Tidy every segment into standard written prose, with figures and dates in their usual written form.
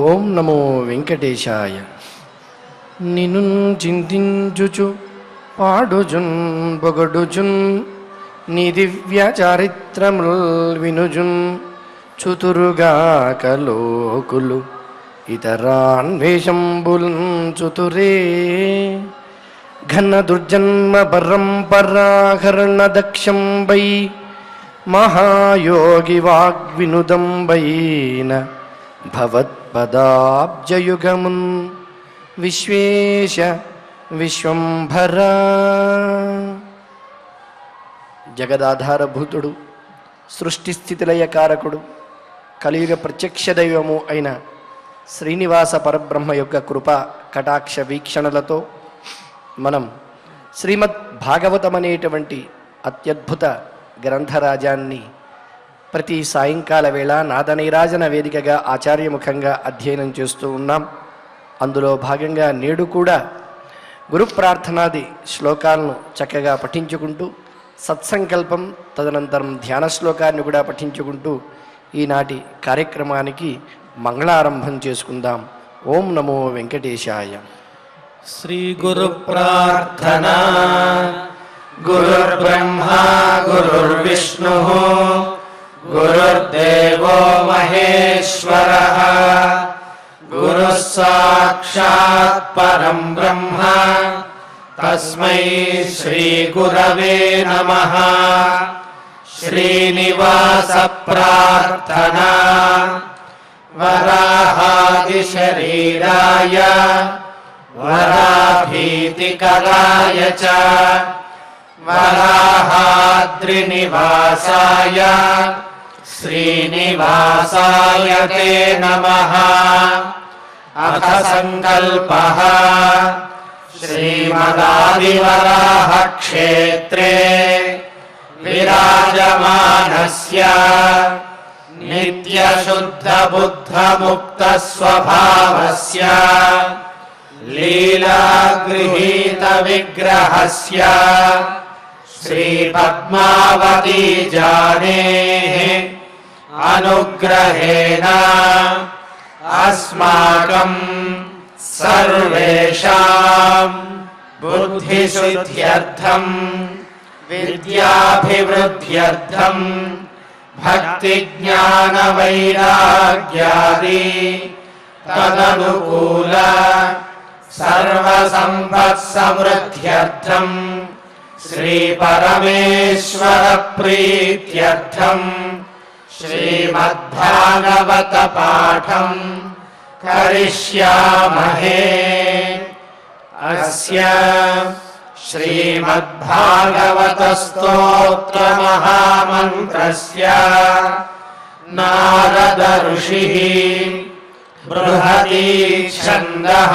ఓం నమో వెంకటేశాయ. నిను చింతించుచు పాడుజున్ పొగడుజున్ నీ దివ్య చారిత్రముల్ వినుజున్ చుతురుగాక లోకులు ఇతరాన్వేషంబుల్ చుతురే ఘన దుర్జన్మ పరంపరాహరణ దక్షంబై మహాయోగి వాగ్వినుదంబైన భవత్పదాబ్జయుగమున్ విశ్వేశ విశ్వంభర. జగదాధారభూతుడు, సృష్టిస్థితిలయకారకుడు, కలియుగ ప్రత్యక్ష దైవము అయిన శ్రీనివాస పరబ్రహ్మ యొక్క కృప కటాక్ష వీక్షణలతో మనం శ్రీమద్ భాగవతం అనేటువంటి అత్యద్భుత గ్రంథరాజాన్ని ప్రతి సాయంకాల వేళ నాదనీరాజన వేదికగా ఆచార్యముఖంగా అధ్యయనం చేస్తూ ఉన్నాం. అందులో భాగంగా నేడు కూడా గురు ప్రార్థనాది శ్లోకాలను చక్కగా పఠించుకుంటూ సత్సంకల్పం తదనంతరం ధ్యాన శ్లోకాన్ని కూడా పఠించుకుంటూ ఈనాటి కార్యక్రమానికి మంగళారంభం చేసుకుందాం. ఓం నమో వెంకటేశాయ. శ్రీ గురు ప్రార్థనా. గురుర్బ్రహ్మా గురుర్విష్ణుః గురుర్దేవో మహేశ్వరః గురుః సాక్షాత్ పరం బ్రహ్మ తస్మై శ్రీ గురవే నమః. శ్రీనివాస ప్రార్థనా. వరాహాది శరీరాయ వరాభీతికరాయ చ వరాహాద్రినివాసాయ శ్రీనివాసాయ తే నమః. అథ సంకల్పః. శ్రీమదాదివరాహ క్షేత్రే విరాజమానస్య నిత్యశుద్ధ బుద్ధ ముక్త స్వభావస్య లీలాగృహీత విగ్రహస్య శ్రీ పద్మావతీ జానేః అనుగ్రహేణ అస్మాకం సర్వేషాం బుద్ధిశుద్ధ్యర్థం విద్యాభివృద్ధ్యర్థం భక్తి జ్ఞాన వైరాగ్యాది తదనుకూల సర్వసంపత్ సమృద్ధ్యర్థం శ్రీ పరమేశ్వర ప్రీత్యర్థం శ్రీమద్భాగవత పాఠం కరిష్యామహే. అస్య శ్రీమద్భాగవత స్తోత్ర మహామంత్రస్య నారద ఋషిః బృహతీ ఛందః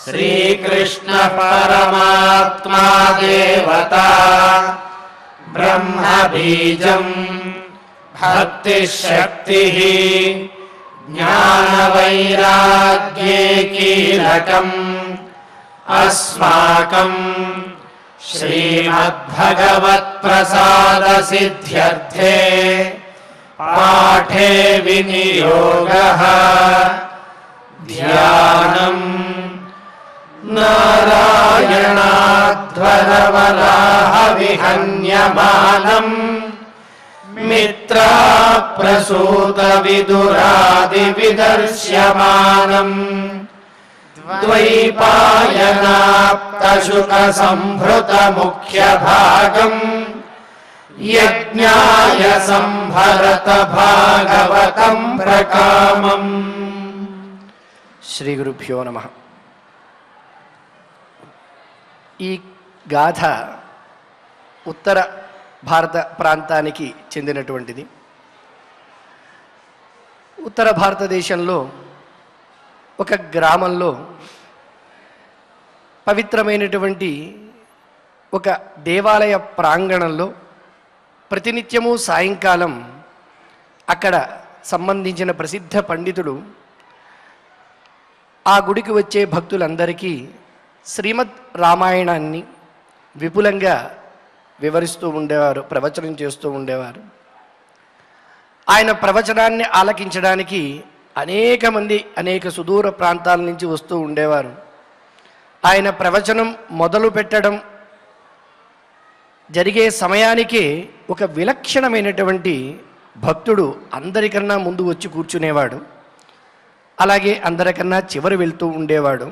శ్రీకృష్ణ పరమాత్మా దేవతా బ్రహ్మ బీజం భక్తిశక్తిః జ్ఞాన వైరాగ్యే కీలకం అస్మాకం శ్రీమద్భగవత్ ప్రసాద సిద్ధ్యర్థే పాఠే వినియోగః. ధ్యానం నారాయణాధ్వరవరాహ విహన్యమానం మిత్రా ప్రసూత విదురాది విదర్శ్యమానం ద్వైపాయనాప్తశుక సంభృత ముఖ్య భాగం యజ్ఞాయ సంభరత భాగవతం ప్రకామం. శ్రీ గురుభ్యో నమః. ఈ గాథ ఉత్తర భారత ప్రాంతానికి చెందినటువంటిది. ఉత్తర భారతదేశంలో ఒక గ్రామంలో పవిత్రమైనటువంటి ఒక దేవాలయ ప్రాంగణంలో ప్రతినిత్యము సాయంకాలం అక్కడ సంబంధించిన ప్రసిద్ధ పండితుడు ఆ గుడికి వచ్చే భక్తులందరికీ శ్రీమద్ రామాయణాన్ని విపులంగా వివరిస్తూ ఉండేవారు, ప్రవచనం చేస్తూ ఉండేవారు. ఆయన ప్రవచనాన్ని ఆలకించడానికి అనేక మంది అనేక సుదూర ప్రాంతాల నుంచి వస్తూ ఉండేవారు. ఆయన ప్రవచనం మొదలు పెట్టడం జరిగే సమయానికే ఒక విలక్షణమైనటువంటి భక్తుడు అందరికన్నా ముందు వచ్చి కూర్చునేవాడు. అలాగే అందరికన్నా చివరి వెళ్తూ ఉండేవాడు.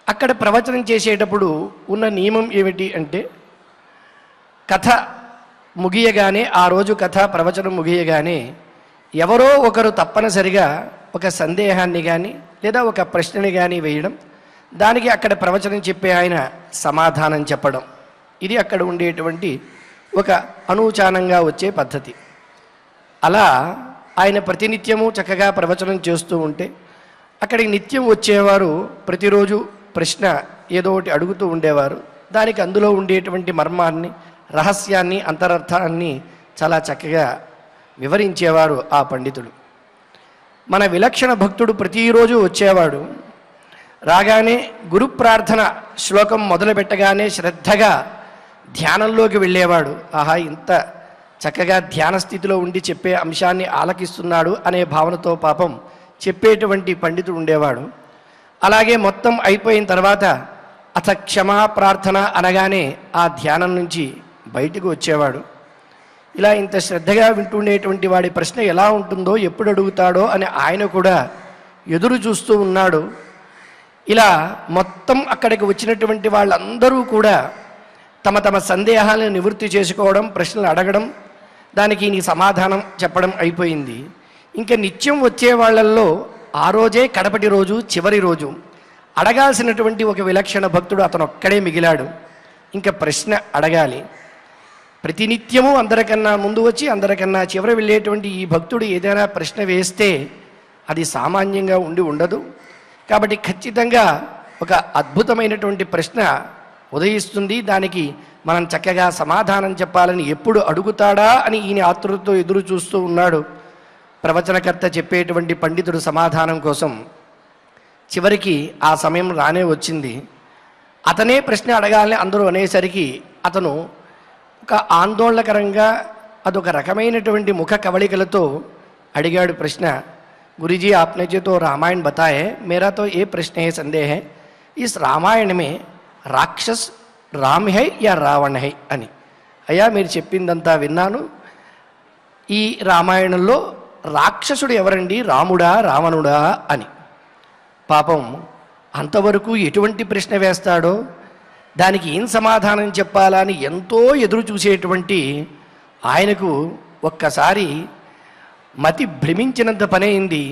అక్కడ ప్రవచనం చేసేటప్పుడు ఉన్న నియమం ఏమిటి అంటే, కథ ముగియగానే, ఆ రోజు కథ ప్రవచనం ముగియగానే ఎవరో ఒకరు తప్పనిసరిగా ఒక సందేహాన్ని కానీ లేదా ఒక ప్రశ్నని కానీ వేయడం, దానికి అక్కడ ప్రవచనం చెప్పే ఆయన సమాధానం చెప్పడం, ఇది అక్కడ ఉండేటువంటి ఒక అనూచానంగా వచ్చే పద్ధతి. అలా ఆయన ప్రతినిత్యము చక్కగా ప్రవచనం చేస్తూ ఉంటే అక్కడికి నిత్యం వచ్చేవారు ప్రతిరోజు ప్రశ్న ఏదో ఒకటి అడుగుతూ ఉండేవారు. దానికి అందులో ఉండేటువంటి మర్మాన్ని, రహస్యాన్ని, అంతరర్థాన్ని చాలా చక్కగా వివరించేవారు ఆ పండితుడు. మన విలక్షణ భక్తుడు ప్రతిరోజు వచ్చేవాడు. రాగానే గురు ప్రార్థన శ్లోకం మొదలుపెట్టగానే శ్రద్ధగా ధ్యానంలోకి వెళ్ళేవాడు. ఆహా, ఇంత చక్కగా ధ్యాన స్థితిలో ఉండి చెప్పే అంశాన్ని ఆలకిస్తున్నాడు అనే భావనతో పాపం చెప్పేటువంటి పండితుడు ఉండేవాడు. అలాగే మొత్తం అయిపోయిన తర్వాత అథ క్షమా ప్రార్థన అనగానే ఆ ధ్యానం నుంచి బయటకు వచ్చేవాడు. ఇలా ఇంత శ్రద్ధగా వింటుండేటువంటి వాడి ప్రశ్న ఎలా ఉంటుందో, ఎప్పుడు అడుగుతాడో అని ఆయన కూడా ఎదురు చూస్తూ ఉన్నాడు. ఇలా మొత్తం అక్కడికి వచ్చినటువంటి వాళ్ళందరూ కూడా తమ తమ సందేహాలను నివృత్తి చేసుకోవడం, ప్రశ్నలు అడగడం, దానికి నీ సమాధానం చెప్పడం అయిపోయింది. ఇంకా నిత్యం వచ్చే వాళ్ళల్లో ఆ రోజే కడపటి రోజు, చివరి రోజు అడగాల్సినటువంటి ఒక విలక్షణ భక్తుడు అతను ఒక్కడే మిగిలాడు. ఇంకా ప్రశ్న అడగాలి. ప్రతినిత్యము అందరికన్నా ముందు వచ్చి అందరికన్నా చివరి వెళ్ళేటువంటి ఈ భక్తుడు ఏదైనా ప్రశ్న వేస్తే అది సామాన్యంగా ఉండి ఉండదు. కాబట్టి ఖచ్చితంగా ఒక అద్భుతమైనటువంటి ప్రశ్న ఉదయిస్తుంది. దానికి మనం చక్కగా సమాధానం చెప్పాలని ఎప్పుడు అడుగుతాడా అని ఈయన ఆతృతతో ఎదురు చూస్తూ ఉన్నాడు. ప్రవచనకర్త చెప్పేటువంటి పండితుడు సమాధానం కోసం చివరికి ఆ సమయం రానే వచ్చింది. అతనే ప్రశ్న అడగాలని అందరూ అనేసరికి అతను ఒక ఆందోళనకరంగా అదొక రకమైనటువంటి ముఖ కవళికలతో అడిగాడు ప్రశ్న. గురుజీ, आपने जो तो रामायण बताए, मेरा तो ये प्रश्न है, संदेह है, इस रामायण में రాక్షస్ రామ్ హై యా రావణ హై అని. అయ్యా, మీరు చెప్పిందంతా విన్నాను. ఈ రామాయణంలో రాక్షసుడు ఎవరండి, రాముడా రావణుడా అని. పాపం అంతవరకు ఎటువంటి ప్రశ్న వేస్తాడో, దానికి ఏం సమాధానం చెప్పాలా అని ఎంతో ఎదురు చూసేటువంటి ఆయనకు ఒక్కసారి మతి భ్రమించినంత పని అయింది.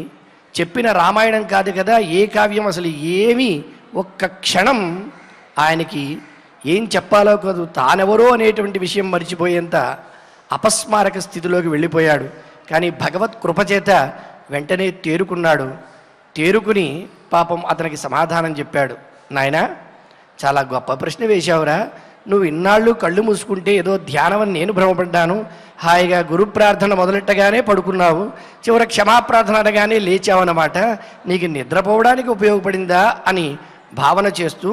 చెప్పిన రామాయణం కాదు కదా, ఏ కావ్యం అసలు ఏమీ ఒక్క క్షణం ఆయనకి ఏం చెప్పాలో కాదు, తానెవరో అనేటువంటి విషయం మర్చిపోయేంత అపస్మారక స్థితిలోకి వెళ్ళిపోయాడు. కానీ భగవత్ కృపచేత వెంటనే తేరుకున్నాడు. తేరుకుని పాపం అతనికి సమాధానం చెప్పాడు. నాయనా, చాలా గొప్ప ప్రశ్న వేశావురా. నువ్వు ఇన్నాళ్ళు కళ్ళు మూసుకుంటే ఏదో ధ్యానం అని నేను భ్రమపడ్డాను. హాయిగా గురు ప్రార్థన మొదలెట్టగానే పడుకున్నావు, చివరి క్షమాప్రార్థన అనగానే లేచావన్నమాట. నీకు నిద్రపోవడానికి ఉపయోగపడిందా అని భావన చేస్తూ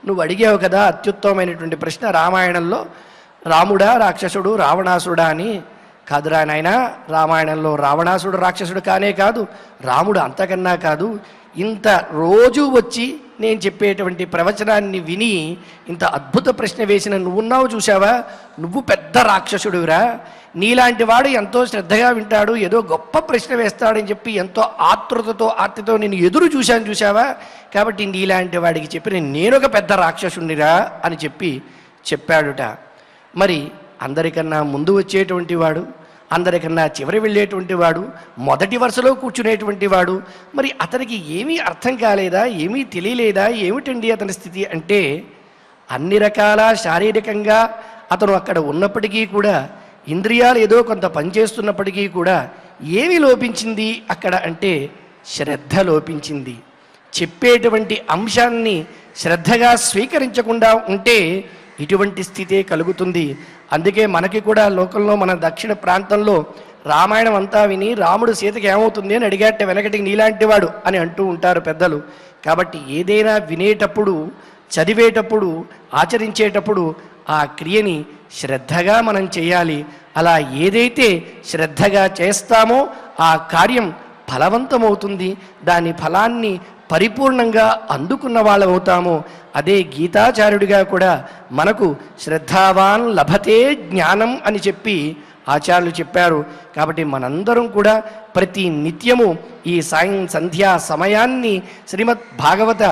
నువ్వు అడిగావు కదా అత్యుత్తమమైనటువంటి ప్రశ్న, రామాయణంలో రాముడా రాక్షసుడు రావణాసుడా అని. కాదురా నాయనా, రామాయణంలో రావణాసుడు రాక్షసుడు కానే కాదు, రాముడు అంతకన్నా కాదు. ఇంత రోజు వచ్చి నేను చెప్పేటువంటి ప్రవచనాన్ని విని ఇంత అద్భుత ప్రశ్న వేసిన నువ్వున్నావు చూసావా, నువ్వు పెద్ద రాక్షసుడివిరా. నీలాంటి వాడు ఎంతో శ్రద్ధగా వింటాడు, ఏదో గొప్ప ప్రశ్న వేస్తాడని చెప్పి ఎంతో ఆర్తితో నేను ఎదురు చూశాను చూసావా. కాబట్టి నీలాంటి వాడికి చెప్పి నేనొక పెద్ద రాక్షసునిరా అని చెప్పాడుట. మరి అందరికన్నా ముందు వచ్చేటువంటి వాడు, అందరికన్నా చివరి వెళ్ళేటువంటి వాడు, మొదటి వరుసలో కూర్చునేటువంటి వాడు, మరి అతనికి ఏమీ అర్థం కాలేదా, ఏమీ తెలియలేదా, ఏమిటండి అతని స్థితి అంటే, అన్ని రకాల శారీరకంగా అతను అక్కడ ఉన్నప్పటికీ కూడా, ఇంద్రియాలు ఏదో కొంత పనిచేస్తున్నప్పటికీ కూడా ఏమి లోపించింది అక్కడ అంటే శ్రద్ధ లోపించింది. చెప్పేటువంటి అంశాన్ని శ్రద్ధగా స్వీకరించకుండా ఉంటే ఇటువంటి స్థితే కలుగుతుంది. అందుకే మనకి కూడా లోకంలో మన దక్షిణ ప్రాంతంలో రామాయణం అంతా విని రాముడు సీతకి ఏమవుతుంది అని అడిగాట వెనకటికి నీలాంటి వాడు అని అంటూ ఉంటారు పెద్దలు. కాబట్టి ఏదైనా వినేటప్పుడు, చదివేటప్పుడు, ఆచరించేటప్పుడు ఆ క్రియని శ్రద్ధగా మనం చేయాలి. అలా ఏదైతే శ్రద్ధగా చేస్తామో ఆ కార్యం ఫలవంతమవుతుంది, దాని ఫలాన్ని పరిపూర్ణంగా అందుకున్న వాళ్ళమవుతాము. అదే గీతాచార్యుడిగా కూడా మనకు శ్రద్ధావాన్ లభతే జ్ఞానం అని చెప్పి ఆచార్యులు చెప్పారు. కాబట్టి మనందరం కూడా ప్రతి నిత్యము ఈ సంధ్యా సమయాన్ని శ్రీమద్ భాగవత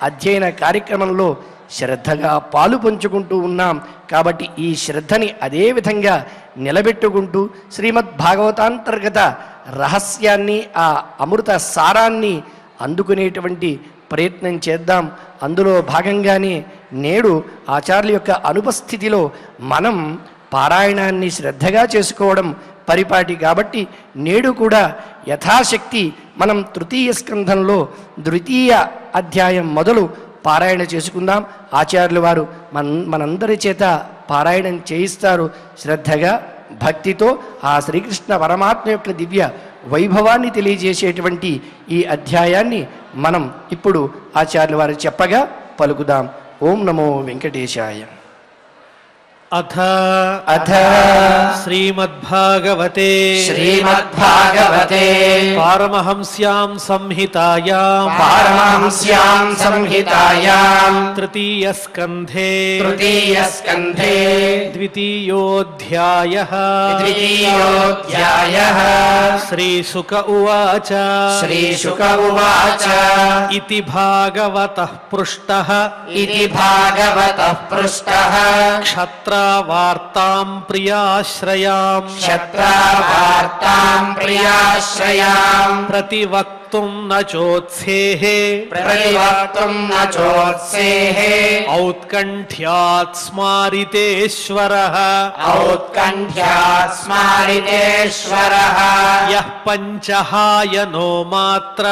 అధ్యయన కార్యక్రమంలో శ్రద్ధగా పాలు పంచుకుంటూ ఉన్నాం. కాబట్టి ఈ శ్రద్ధని అదే విధంగా నిలబెట్టుకుంటూ శ్రీమద్ భాగవతాంతర్గత రహస్యాన్ని, ఆ అమృత సారాన్ని అందుకునేటువంటి ప్రయత్నం చేద్దాం. అందులో భాగంగానే నేడు ఆచార్యుల యొక్క అనుపస్థితిలో మనం పారాయణాన్ని శ్రద్ధగా చేసుకోవడం పరిపాటి. కాబట్టి నేడు కూడా యథాశక్తి మనం తృతీయ స్కంధంలో ద్వితీయ అధ్యాయం మొదలు పారాయణ చేసుకుందాం. ఆచార్యులు వారు మనందరి చేత పారాయణం చేయిస్తారు. శ్రద్ధగా భక్తితో ఆ శ్రీకృష్ణ పరమాత్మ యొక్క దివ్య వైభవాన్ని తెలియజేసేటువంటి ఈ అధ్యాయాన్ని మనం ఇప్పుడు ఆచార్యుల వారు చెప్పగా పలుకుదాం. ఓం నమో వెంకటేశాయ. అథ శ్రీమద్భాగవతే పారమహంస్యాం సంహితాయాం తృతీయ స్కంధే ద్వితీయోऽధ్యాయః శ్రీశుక ఉవాచ ఇతి భాగవతః పృష్టః క్షత్రావార్తాం ప్రియాశ్రయాం ప్రతివక్తుం న చోత్సేహే ఔత్కంఠ్యాత్ స్మారితేశ్వరః యః పంచహాయనో మాత్ర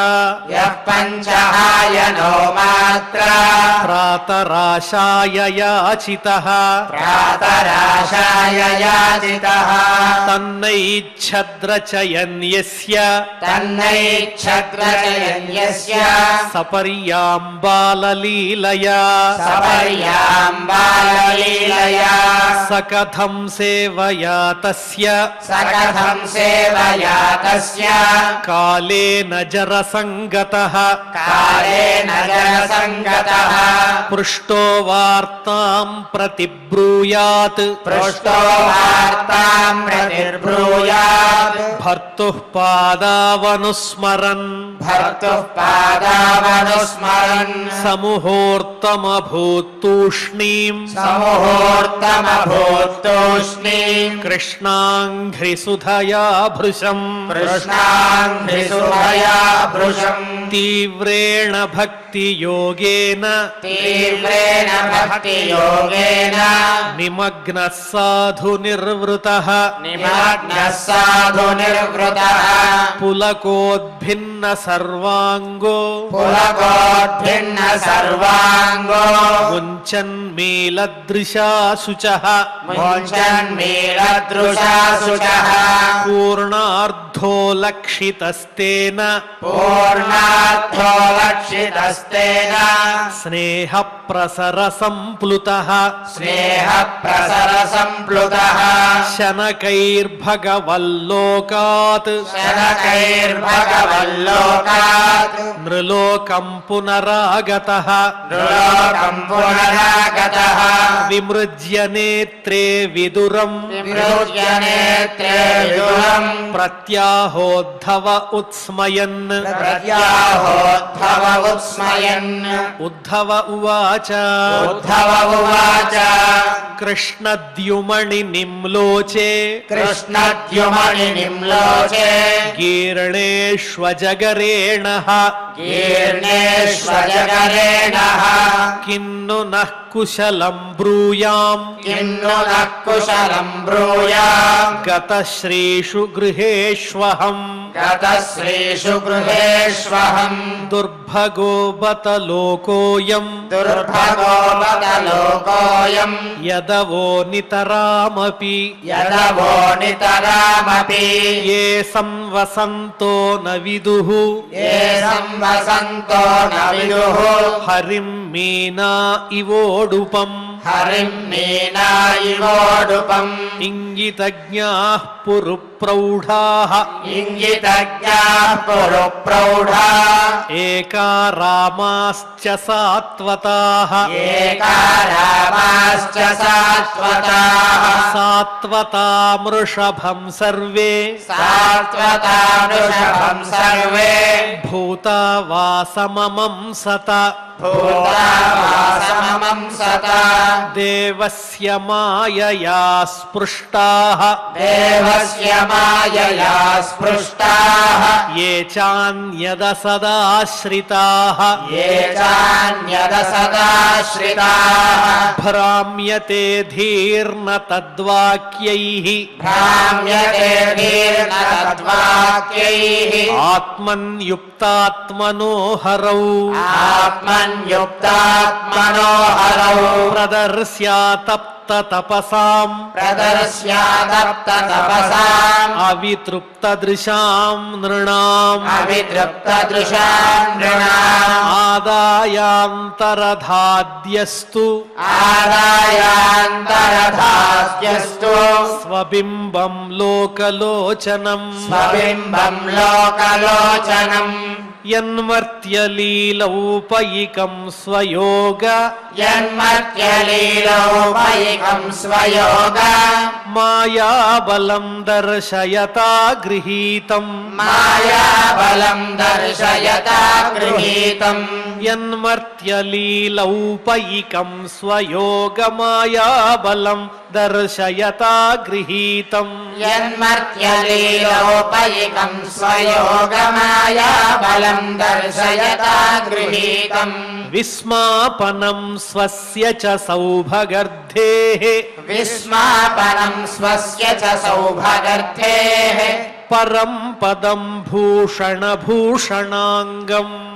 ప్రాతరాశాయ యాచితః తన్నైచ్ఛద్రచయన్యస్య సపర్యాంబాలలీలయా సకథం సేవయా తస్య కాలేన జరసంగతః పృష్టో వార్తాం ప్రతిబ్రూయాత్ భర్తుః పాదావనుస్మరన్ సముహూర్తమభూత్తూష్ణీం కృష్ణాంఘ్రిసుధయా భృశం తీవ్రేణ భక్తియోగేన నిమగ్నః సాధు నిర్వృతః పులకోద్భిన్న సర్వాంగో ముంచన్మీలదృశా శుచః పూర్ణార్ధో లక్షితస్తేన స్నేహ ప్రసర సంప్లుతః శనకైర్భగవల్లోకాత్ నృలోకం పునరాగతః విమృజ్య నేత్రే విదురం ప్రత్యాహోద్ధవ ఉత్స్మయన్ ఉద్ధవ ఉవాచ కృష్ణద్యుమణి నిమ్లోచే గీర్ణేష్వజగరేణః కిన్ను నః కుశలం బ్రూయాం గతశ్రీషు గృహేష్వహం దుర్భగో బత లోకోయం యదవో నితరామపి ఏ సంవసంతో న విదుః హరిం మీనా ఇవోడుపం ఇంగితజ్ఞాః పురు प्रौढाः ఇంగితజ్ఞాః కురు ప్రౌఢా एकारामाश्च सात्वताः ఏకారామాశ్చ సాత్వతాః सात्वतामृषभं सर्वे సాత్వతానుషభం సర్వే भूता वासममं सत భూతావాసమమం సతా देवस्य मायया स्पृष्टाः దేవస్య మాయయా స్పృష్టాః ये चान्यदसदाश्रिताः ఏ చాన్యదసదాశ్రితాః भ्राम्यते धीर्न तद्वाक्यैः భ్రామ్యతే ధీర్న తద్వాక్యైః आत्मन्युक्तात्मनो हरौ ఆత్మన్యుక్తాత్మనో హరౌ प्रदर्श्यातप्ततपसाम् ప్రదర్శ్యాదప్త తపసాం अवितृप्तदृशाम् नृणाम् అవితృప్తదృశాం నృణాం आदायान्तरधाद्यस्तु ఆదాయాంతరధాస్యస్తు स्वबिम्बं लोकलोचनम् స్వబింబం లోకలోచనం यन्मर्त्यलीलौपयिकं स्वयोग యన్మర్త్యలీలోపైకం స్వయోగ मायाबलं दर्शयता गृहीतम् మాయాబలం దర్శయతా గృహీతం यन्मर्त्यलीलौपयिकं स्वयोग मायाबलं दर्शयता गृहीतम् యన్మర్త్యలీలోపైకం స్వయోగమాయా బలం దర్శయతా గృహీతం विस्मापनं स्वस्य च सौभगर्धेः విస్మాపనం స్వస్య చ సౌభగర్థేః परं पदं भूषणभूषणाङ्गम्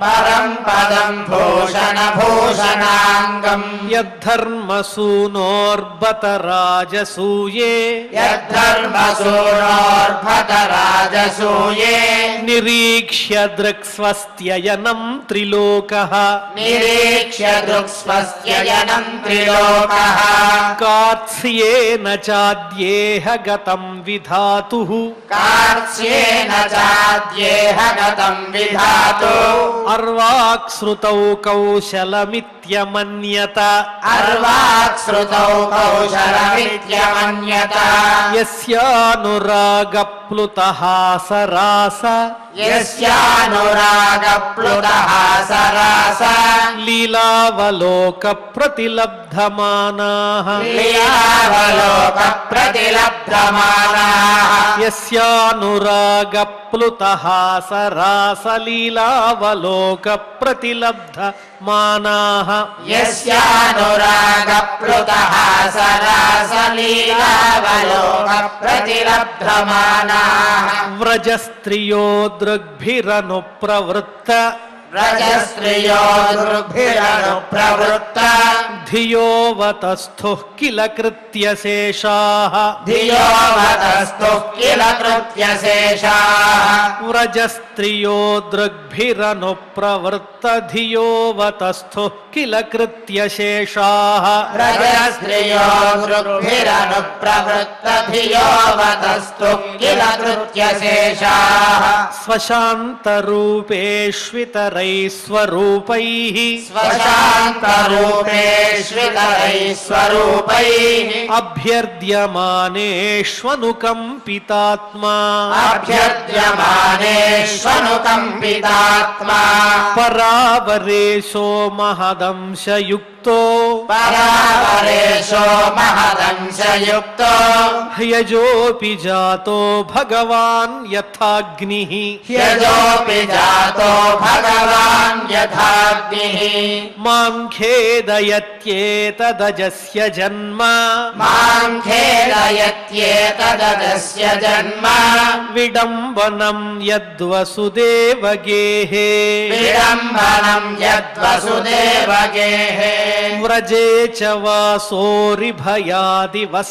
పరం పదం భూషణభూషణాంగం यद्धर्मसूनोर्बत राजसूये యద్ధర్మసూనోర్భత రాజసూయే निरीक्ष्य दृक्स्वस्त्ययनं त्रिलोकः నిరీక్ష్య దృక్స్వస్త్యయనం త్రిలోకః कार्त्स्येन चाद्येह गतं विधातुः కార్త్స్యేన చాద్యేహ గతం విధాతు अर्वाक्श्रुतौ कौशलमित्यमन्यत అర్వాక్శ్రుతౌ కౌశలమిత్యమన్యత यस्यानुरागप्लुतः सरास యస్యానురాగప్లుతః సరాస लीलावलोकप्रतिलब्धमानाः లీలావలోక ప్రతిలబ్ధమానాః यस्यानुरागप्लुतः सरासलीलावलोकप्रतिलब्धमानाः యస్యానురాగప్లుతః సరాస లీలావలోక ప్రతిలబ్ధమానాః व्रजस्त्रियो दृग्भिरनुप्रवृत्त వ్రజస్త్రియో దృగ్భిరనుప్రవృత్త धियोवतस्थुः किल कृत्यशेषाः ధియోవతస్థుః కిల కృత్యశేషాః व्रजस्त्रियो दृग्भिरनुप्रवृत्त धियोवतस्थुः किल कृत्यशेषाः వ్రజస్త్రియో దృగ్భిరనుప్రవృత్త ధియోవతస్థుః కిల కృత్యశేషాః स्वशान्तरूपेष्वितरैः स्वरूपैः స్వశాంతరూపేష్వితరైః స్వరూపైః अभ्यर्द्यमानेष्वनुकम्पितात्मा అభ్యర్ద్యమానేష్వనుకంపితాత్మా परावरेशो महदंशयुक्तो పరావరేషో మహదంశయుక్తో ह्यजोऽपि जातो भगवान् यथाग्निः హ్యజోపి జాతో భగవాన్ యథాగ్నిః मां खेदयत्येतदजस्य जन्म మాం ఖేదయత్యేతదస్య జన్మ विडम्बनं यद्वसुदेवगेः విడంబనం యద్వసుదేవగేః व्रजे च वासोरिभयादिवः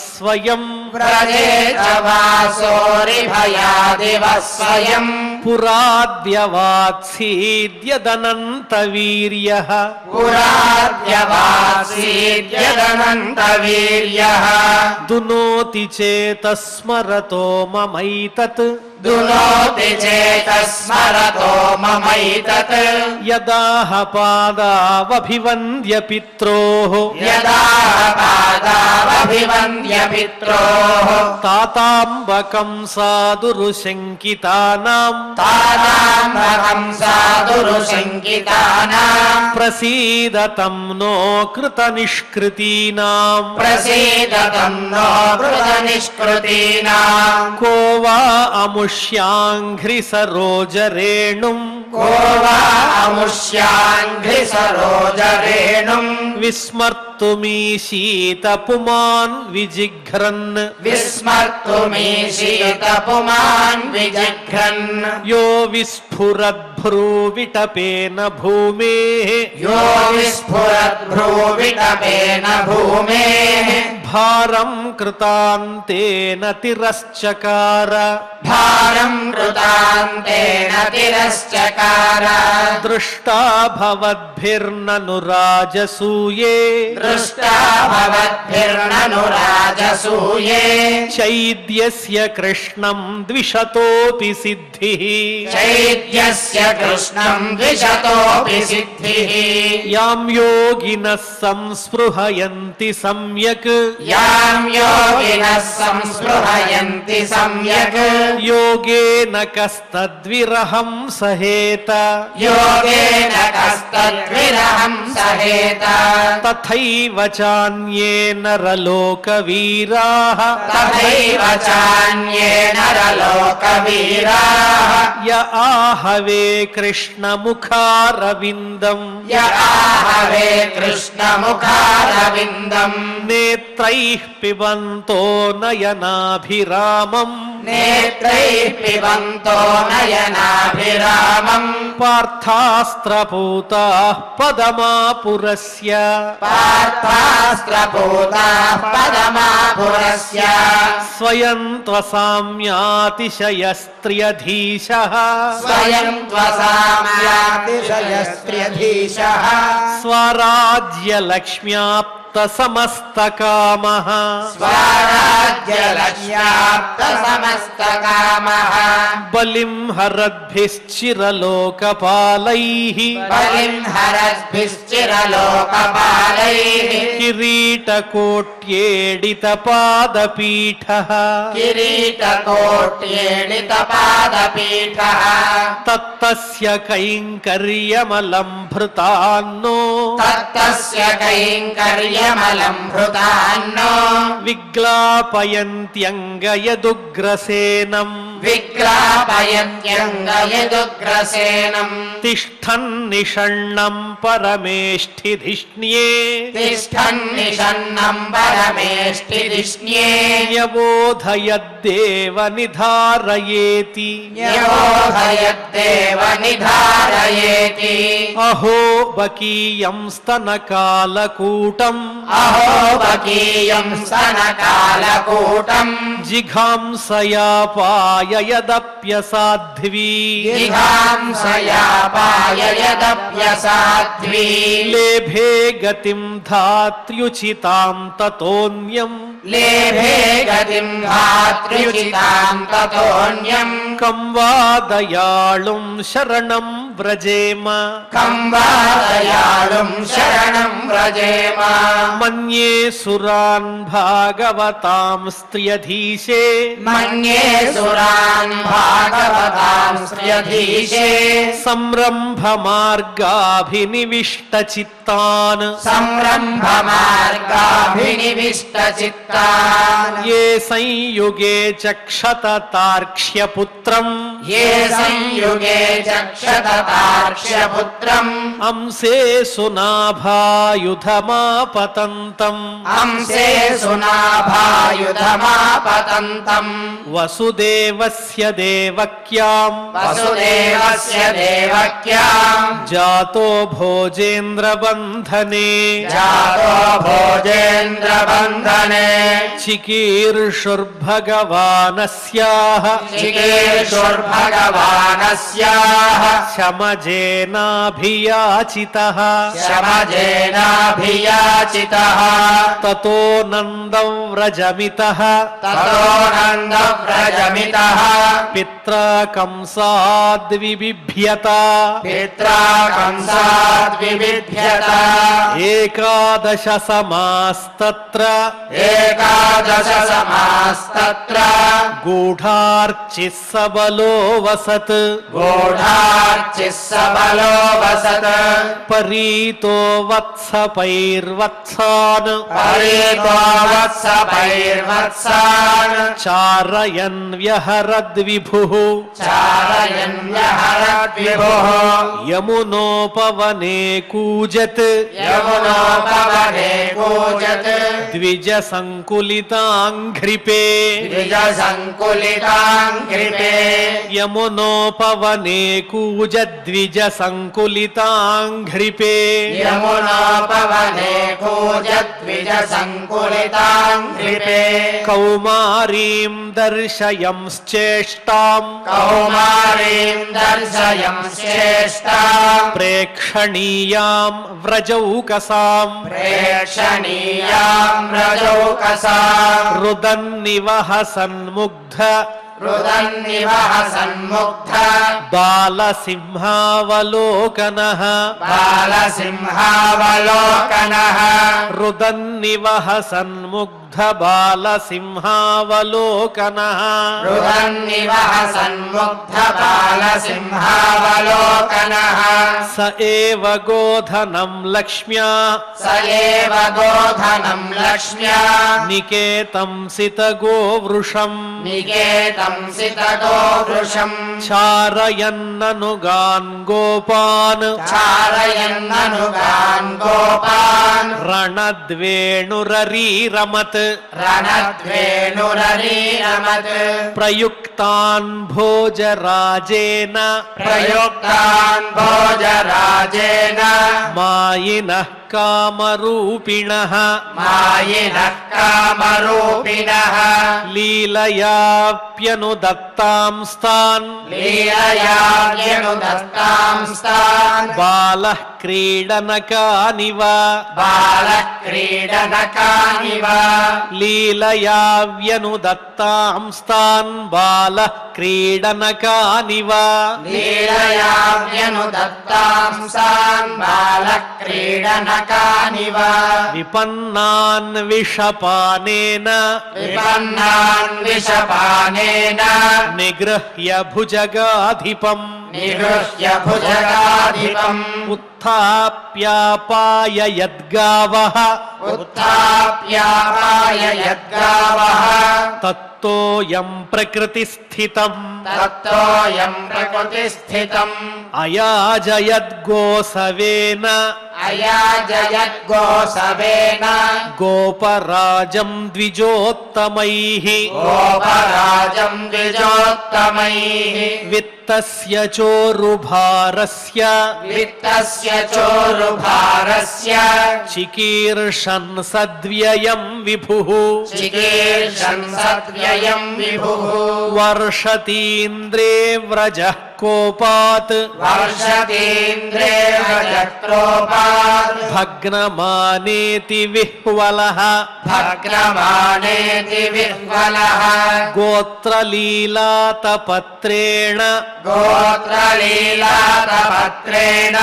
स्वयं వ్రజే చ వాసోరిభయాదివ స్వయం पुराद्यवात्सीद्यदनन्तवीर्यः పురాద్యవాసీద్యదనంతవీర్యః दुनोति चेत् చేతస్మరతో మమైతత్ दुनोति चेतस्मरतो ममैतत् యదాహ పాదావభివంద్య పిత్రోః यदा पादावभिवन्द्य पित्रोः తాతాంబకం సాధురుశంకితానాం तानाम्बकं साधुरुशङ्कितानां ప్రసీదతం నో కృతనిష్కృతీనాం प्रसीदतं नो कृतनिष्कृतीनां కో వా అముష్యాంఘ్రి సరోజరేణుం को वा अमुष्याङ्घ्रिसरोजरेणुं విస్మర్తుమీశీత పుమాన్ విజిఘ్రన్ विस्मर्तुमीशीतपुमान् विजिघ्रन् యో విస్ఫురద్భ్రూవిటపేన భూమేః यो विस्फुरद्भ्रूविटपेन भूमेः భారం కృతాంతేన తిరశ్చకార भारं कृतान्तेन तिरश्चकार దృష్టా భవద్భిర్నను రాజసూయే दृष्टा भवद्भिर्ननुराजसूये చైద్యస్య కృష్ణం ద్విషతోపి సిద్ధిః चैद्यस्य कृष्णं द्विशतोऽपि सिद्धिः యాం యోగినః సంస్పృహయంతి సమ్యక్ यां योगिनः संस्पृहयन्ति सम्यक् యోగేన కస్తద్విరహం సహేత योगेन कस्तद्विरहं सहेत తథైవ చాన్యే నరలోకవీరాః तथैव चान्ये नरलोकवीराः య ఆహవే కృష్ణముఖారవిందం य आहवे कृष्णमुखारविन्दम् నేత్రైః పిబంతో నయనాభిరామం नेत्रैः पिबन्तो नयनाभिरामम् పార్థాస్త్రపూతాః పదమాపురస్య पार्थास्त्रपूताः पदमापुरस्य స్వయం త్వసామ్యాతిశయస్త్రియధీశః स्वयं त्वसाम्यातिशयस्त्र्यधीशः స్వరాజ్యలక్ష్మ్యాప్త సమస్తకామః स्वाराज्यलक्ष्याप्तसमस्तकामः బలిం హరద్భిశ్చిరలోకపాలైః बलिं हरद्भिश्चिरलोकपालैः కిరీటకోట్యేడితపాదపీఠః किरीटकोट्येडितपादपीठः తత్తస్య కైంకర్యమలం భృతాన్నో तत्तस्य कैङ्कर्यमलं भृतान्नो విగ్లాపయంత్యంగయదుగ్రసేనం विग्रापयत्यङ्गयदुग्रसेनम् తిష్టన్నిషణ్ణం పరమేష్ఠిధిష్ణ్యే तिष्ठन्निषन्नं परमेष्टिधिष्ण्ये న్యబోధయద్దేవ నిధారయేతి न्यबोधयद्देव निधारयेति అహో బకీయం స్తనకాలకూటం अहो बकीयं स्तनकालकूटम् జిఘాంసయా పాయయదప్యసాధ్వీ जिघांसयापाय यदप्यसाध्वी లేభే గతిం ధాత్ర్యుచితాం తతోన్యం लेभे गतिं धात्र्युचितां ततोऽन्यम् కం వా దయాళుం శరణం వ్రజేమ कं वा दयालुं शरणं व्रजेम మన్యే సురాన్ భాగవతాం స్త్రియధీశే मन्ये सुरान् भागवतां श्रियधीशे సంరంభ మార్గాభినివిష్ట చిత్తాన్ संरम्भमार्गाभिनिविष्टचित्तान् ఏ సంయుగే చక్షత తార్క్ష్యపుత్రం ये संयुगे चक्षततार्क्ष्यपुत्रम् అంసే సునాభాయుధమాపతంతం अंसे सुनाभायुधमापतन्तम् వసుదేవస్య దేవక్యాం वसुदेवस्य देवक्याम् జాతో భోజేంద్రబంధనే जातो भोजेन्द्रबन्धने చికీర్షుర్భగవానస్యాః चिकीर्षुर्भगवानस्याः శమ శమజేనాభియాచితః శమజేనాభియాచితః తతో నందం వ్రజమితః తతోనందవ్రజమితః పిత్రా కంసాద్విబిభ్యత పిత్రా కంసాద్విబిభ్యత ఏకాదశ సమాస్తత్ర ఏకాదశ సమాస్తత్ర గూఢార్చిః సబలో వసత్ గూఢార్చిః సబలో వసత్ పరీతో వత్సపైర్వత్సాన్ పరీతో వత్సపైర్వత్సాన్ చారయన్ వ్యహరద్విభుః చారయన్యహరద్విభుః యమునోపవనే కూజత్ యమునోపవనే కూజత్ ద్విజ సంకులితాంఘ్రిపే ద్విజసంకులితాంఘ్రిపే యమునోపవనే కూజద్విజ సంకులితాంఘ్రిపే యమునోపవనే కూజద్విజసంకులితాంఘ్రిపే కౌమారీం దర్శయంశ్చేష్టాం కౌమారీం దర్శయం శ్రేష్టాం ప్రేక్షణీయాం వ్రజౌకసాం ప్రేక్షణీయాం రజౌకసాం రుదన్నివహ సన్ముగ్ధ రుదన్నివహ సన్ముగ్ధ బాలసింహావలోకనః బాలసింహావలోకనః రుదన్నివహ సన్ముగ్ధ బాలసింహావలోకనః రుదన్నివహ సన్ముగ్ధ బాలసింహావలోకనః స ఏవ గోధనం లక్ష్మ్యా స ఏవ గోధనం లక్ష్మ్యా నికేతం సితగోవృషం నికేతం సితగో వృషం చారయన్ననుగాన్ గోపాన్ చారయన్ననుగాన్ గోపాన్ రణద్వేణురరీరమత్ రణద్వేణురరీరమత్ ప్రయుక్తాన్ భోజరాజేన ప్రయుక్తాన్ భోజరాజేన మాయినః కామరూపిణః మాయినః కామరూపిణః లీలయాప్యనుదత్తాంస్తాన్ లీలయావ్యనుదత్తాంస్తాన్ బాలః క్రీడనకానివ బాలక్రీడనకానివ లీలయావ్యనుదత్తాంస్తాన్ బాలః క్రీడనకానివ లీలయావ్యనుదత్తాంస్తాన్ బాలక్రీడనకానివ విపన్నాన్ విషపానేన విపన్నాన్ విషపానేన నిగృహ్య భుజగాధిపం నిగృహ్య భుజగాధిపం ఉత్థాప్యాపాయ యద్గావః ఉత్థాప్యాపాయ యద్గావః తత్తోయం ప్రకృతిస్థితం తత్తోయం ప్రకృతిస్థితం అయాజయద్గోసవేన అయాజయద్గోసవేన గోపరాజం ద్విజోత్తమైః గోపరాజం ద్విజోత్తమైః విత్తస్య చోరుభారస్య విత్తస్య చోరుభారస్య చికీర్షన్ సద్వ్యయం విభుః చికీర్షన్ సద్వ్యయం విభుః వర్షతీంద్రే వ్రజః కోపాత్ వర్షతీంద్రే వ్రజక్రోపాత్ భగ్నమానేతి విహ్వలః భగ్నమానేతి విహ్వలః గోత్రలీలాతపత్రేణ గోత్రలీలాతపత్రేణ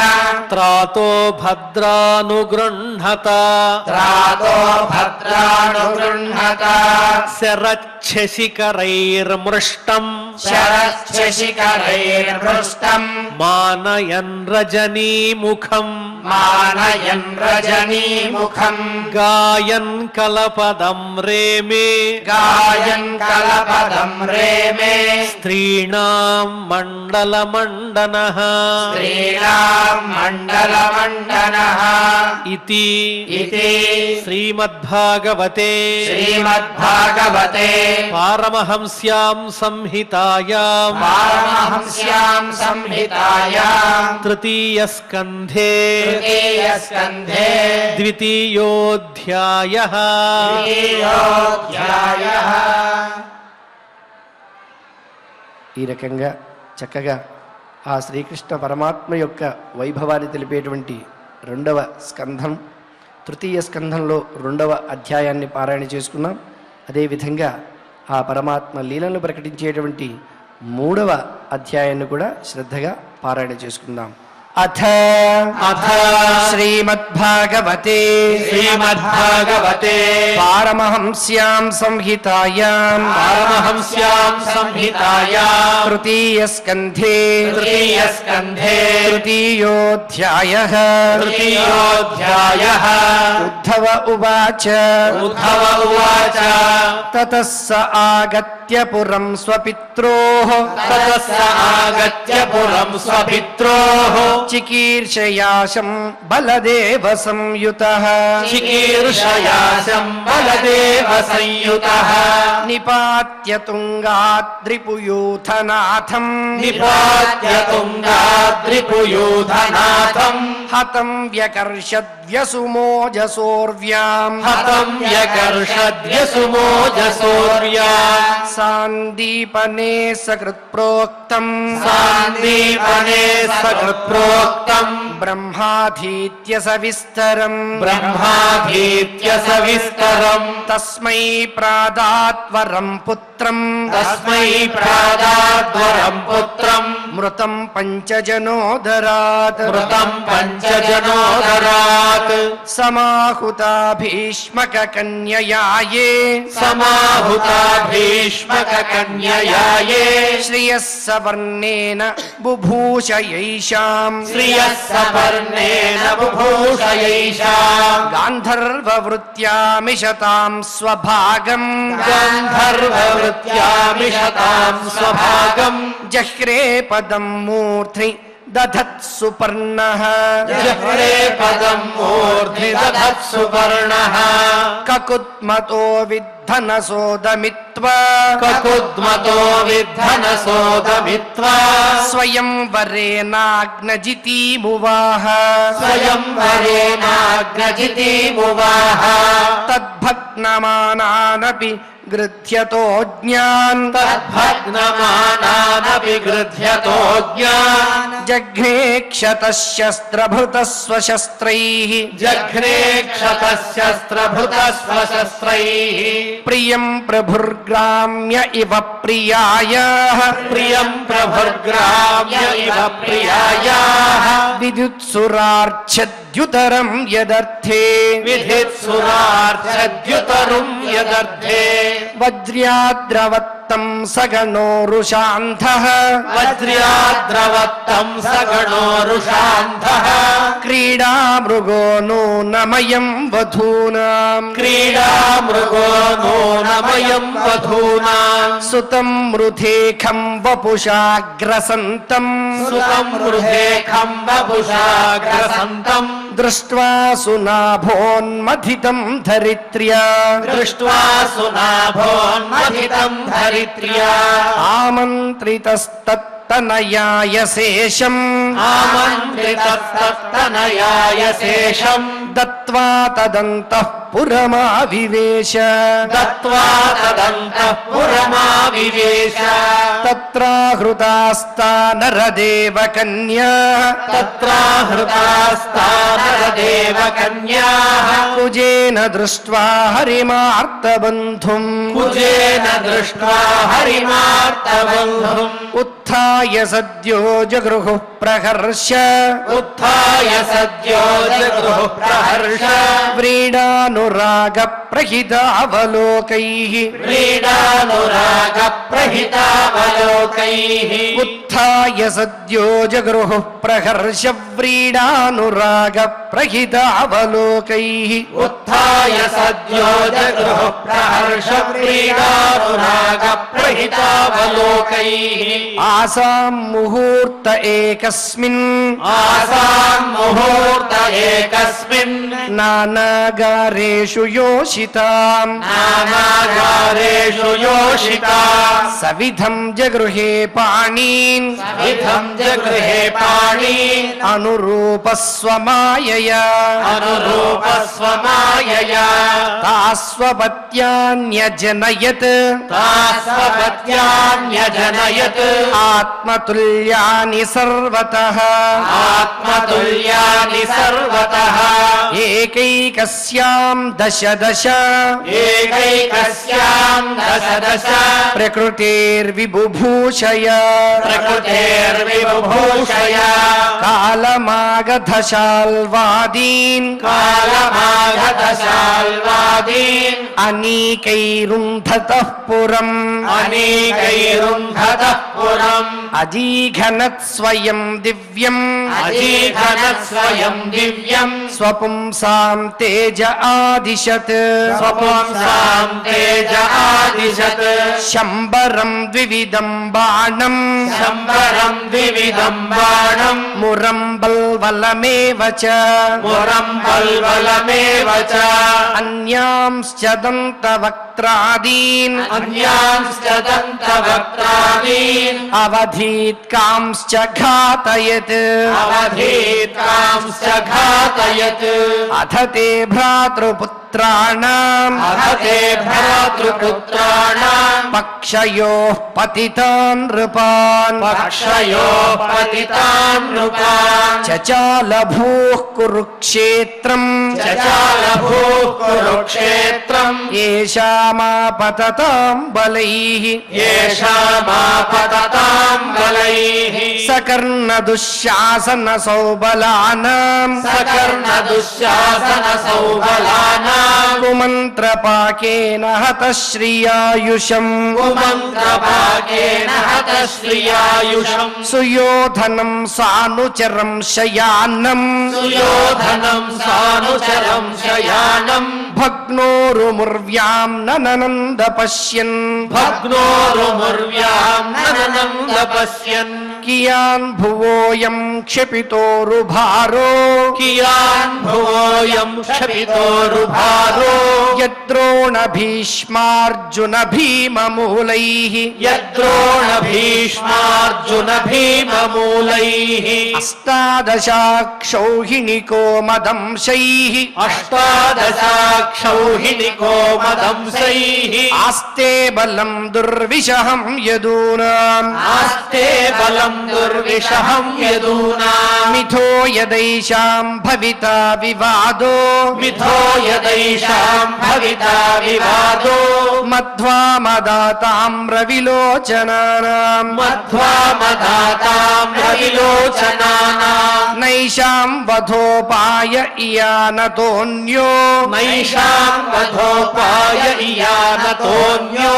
త్రాతో భద్రానుగృహ్ణత త్రాతో భద్రానుగృహ్ణత శరచ్ఛశికరైర్మృష్టం శరశ్చశిఖరైర్మృష్టం మానయన్ రజనీముఖం మానయన్ రజనీముఖం గాయన్ కలపదం రేమే గాయన్ కలపదం రేమే స్త్రీణాం మండలమండనః స్త్రీణాం మండలమండనః ఇతి ఇతి శ్రీమద్భాగవతే శ్రీమద్భాగవతే పారమహంస్యాం సంహితాయాం పారమహంస్యాం సంహితాయాం తృతీయస్కంధే తృతీయస్కంధే ద్వితీయోధ్యాయః ద్వితీయోధ్యాయః ఈ రకంగా చక్కగా ఆ శ్రీకృష్ణ పరమాత్మ యొక్క వైభవాన్ని తెలిపేటువంటి రెండవ స్కంధం, తృతీయ స్కంధంలో రెండవ అధ్యాయాన్ని పారాయణ చేసుకున్నాం. అదేవిధంగా ఆ పరమాత్మ లీలను ప్రకటించేటువంటి మూడవ అధ్యాయాన్ని కూడా శ్రద్ధగా పారాయణ చేసుకుందాం. అథ శ్రీమద్భాగవతే పారమహంస్యాం సంహితాయాం తృతీయ స్కంధే తృతీయోధ్యాయః ఉద్ధవ ఉవాచ తతః స ఆగత్య పురం స్వపిత్రోః చికీర్షయాశం బలదేవ సంయుతః నిపాత్య తుంగాద్రిపుయూథనాథం హతం వ్యకర్షద్వ్యసుమోజసోర్వ్యాం సాందీపనే సకృత్ప్రోక్తం బ్రహ్మాధీత్య సవిస్తరం తస్మై ప్రాదాత్వరం పుత్రం మృతం పంచజనోదరాత్ సమాహుత భీష్మక కన్యయాయే శ్రియస్సవర్ణేన బుభూషయైషాం గాంధర్వవృత్యామిషతాం స్వభాగం జహ్రే పదం మూర్ధ్ని దధత్సుపర్ణః కకుత్మతో విద్ధనసోదమిత్వా స్వయం వరేణాగ్నజితీమువాహ తద్భగ్నమానానపి గృధ్యతోజ్ఞాన్ జఘ్నే క్షతశస్త్రభృతः స్వశస్త్రైః ప్రియం ప్రభుర్గ్రామ్య ఇవ ప్రియాయాః విద్యుత్సురార్ఛద్యుతరం యదర్థే వజ్ర్యాద్రవత్తం సగణోరుషాంధః క్రీడామృగో నూనమయం వధూనాం సుతం మృధేఖం వపుషాగ్రసంతం దృష్ట్వా సునాభోన్మథితం ధరిత్ర్యా ఆమంత్రితస్తత్తనయాయ శేషం దత్వా తదంతః పురమావివేశ తత్రాహృతాస్తా నరదేవ కన్యా కుజేన దృష్ట్వా హరిమార్తబంధుం ఉత్థాయ సద్యో జగృహుః ప్రహర్ష వ్రీడానురాగ ప్రహితావలోకైః ఉత్థాయ సద్యో జగృహుః ప్రహర్ష వ్రీడానురాగ ప్రహితావలోకైః ఆసాం ముహూర్త ఏకస్మిన్ నానాగారేషు యోషితాం సవిధం జగృహే పాణీన్ त्रिविधं जगृहे पाणीन् अनुरूपस्वमायया अनुरूपस्वमायया तास्वपत्यान्यजनयत् तास्वपत्यान्यजनयत् आत्मतुल्यानि सर्वतः आत्मतुल्यानि सर्वतः एकैकस्यां दश दश एकैकस्यां दश दश प्रकृतेर्विबुभूषया प्रकृतेर्विबुभूषया कालमागधशाल्वादीन् कालमागतशाल्वादीन् अनीकैरुन्धतः पुरम् अनेकैरुन्धतः पुरम् अजीघनत् स्वयं दिव्यम् अजीघनत् स्वयं दिव्यम् स्वपुंसां तेज आदिशत् स्वपुंसां तेज आदिशत् शम्बरं द्विविधं बाणम् शम्बरं द्विविधं बाणम् मुरं बल्वलमेव च मुरं बल्वलमेव च अन्यांश्च दन्तवक्त्रादीन् अन्यांश्च दन्तवक्त्रादीन् अवधीत्कांश्च घातयत् अवधीतांश्च घातयत् अथ ते भ्रातृपुत्राणाम् अहते भ्रातृपुत्राणाम् पक्षयोः पतितान् नृपान् पक्षयोः पतितान् नृपान् चचालभूः कुरुक्षेत्रम् चचालभूः कुरुक्षेत्रम् येषामापतताम् बलैः येषामापतताम् बलैः सकर्णदुःशासनसौबलानाम् सकर्णदुःशासनसौबलानाम् कुमन्त्रपाकेन हतः श्रियायुषम् कुमन्त्रभागेन हतश्रियायुषम् सुयोधनं सानुचरं शयानम् सुयोधनं सानुचरं शयानम् भग्नोरुमुर्व्यां नननन्द पश्यन् भग्नोरुमुर्व्यां नननन्द पश्यन् कियान् भुवोऽयं क्षपितोरुभारो कियान् भुवोऽयं क्षपितोरुभारो यद्रोणभीष्मार्जुन भीममूलैः यद्रोणभीष्मार्जुन भीममूलैः अष्टादशाक्षौहिणिको मदंशैः अष्टादशाक्षौहिणिको मदंसैः आस्ते बलं दुर्विशहं यदूनाम् आस्ते बलं दुर्विशहं यदूना मिथो यदैषां भविता विवादो मिथो यदैषां भविता विवादो मध्वा मदाताम्रविलोचनानाम् मध्वा मदातां रविलोचनानाम् नैषां वधोपाय इयानतोऽन्यो नैषां वधोपाय इयानतोऽन्यो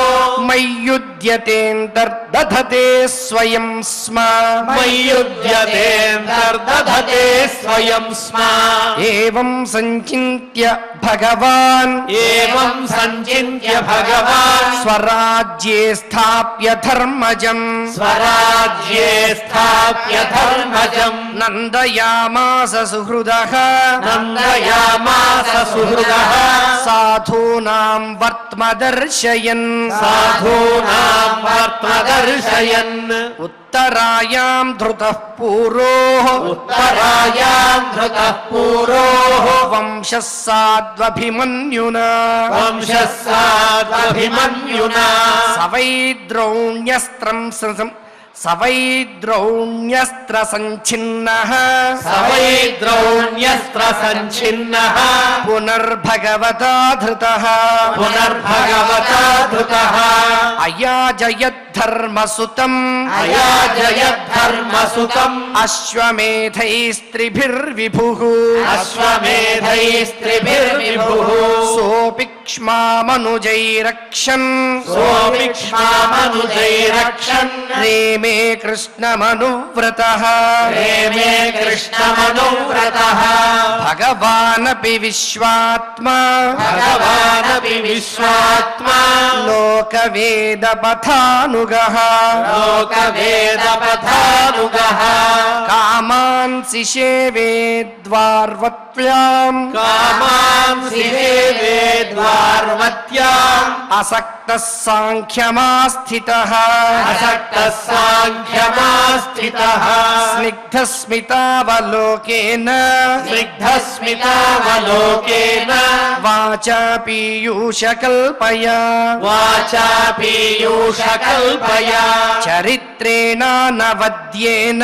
मय्युद्यतेऽन्तर्दधते स्वयं स्म मय्युद्यतेऽन्तर्दधते स्वयं स्म एवं सञ्चिन्त्य भगवान् एवं सञ्चिन्त्य भगवान् स्वराज्ये स्थाप्य धर्मजम् स्वराज्ये स्थाप्य धर्मजम् नन्दयामास सुहृदः नन्दयामास सुहृदः साधूनां वर्त्मदर्शयन् साधूनां वर्त्मदर्शयन् उत्तरायां धृतः पूरोः उत्तरायां धृतः पूरोः वंशः साध्वभिमन्युना वंशस्साध्वभिमन्युना सवैद्रौण्यस्त्रसञ्छिन्नः सवैद्रौण्यस्त्रसञ्छिन्नः पुनर्भगवता धृतः पुनर्भगवता धृतः अयाजयद्धर्मसुतम् अयाजयद्धर्मसुतम् अश्वमेधैस्त्रिभिर्विभुः अश्वमेधैस्त्रिभिर्विभुः सोऽपिक्ष्मामनुजैरक्षन् सोऽपिक्ष्मामनुजैरक्षन् रेमे कृष्णमनुव्रतः रेमे कृष्णमनुव्रतः भगवानपि विश्वात्मा भगवानपि विश्वात्मा लोकवेदपथानुगः लोकवेदपथानुगः कामान् కామాంసి సేవేద్వార్వత్యాం కామాంసి సేవేద్వార్వత్యాం అసక్తః సాంఖ్యమాస్థితః అసక్తః సాంఖ్యమాస్థితః స్నిగ్ధస్మితావలోకేన స్నిగ్ధస్మితావలోకేన వాచా పీయూషకల్పయా వాచా పీయూషకల్పయా చరిత్రేణానవద్యేన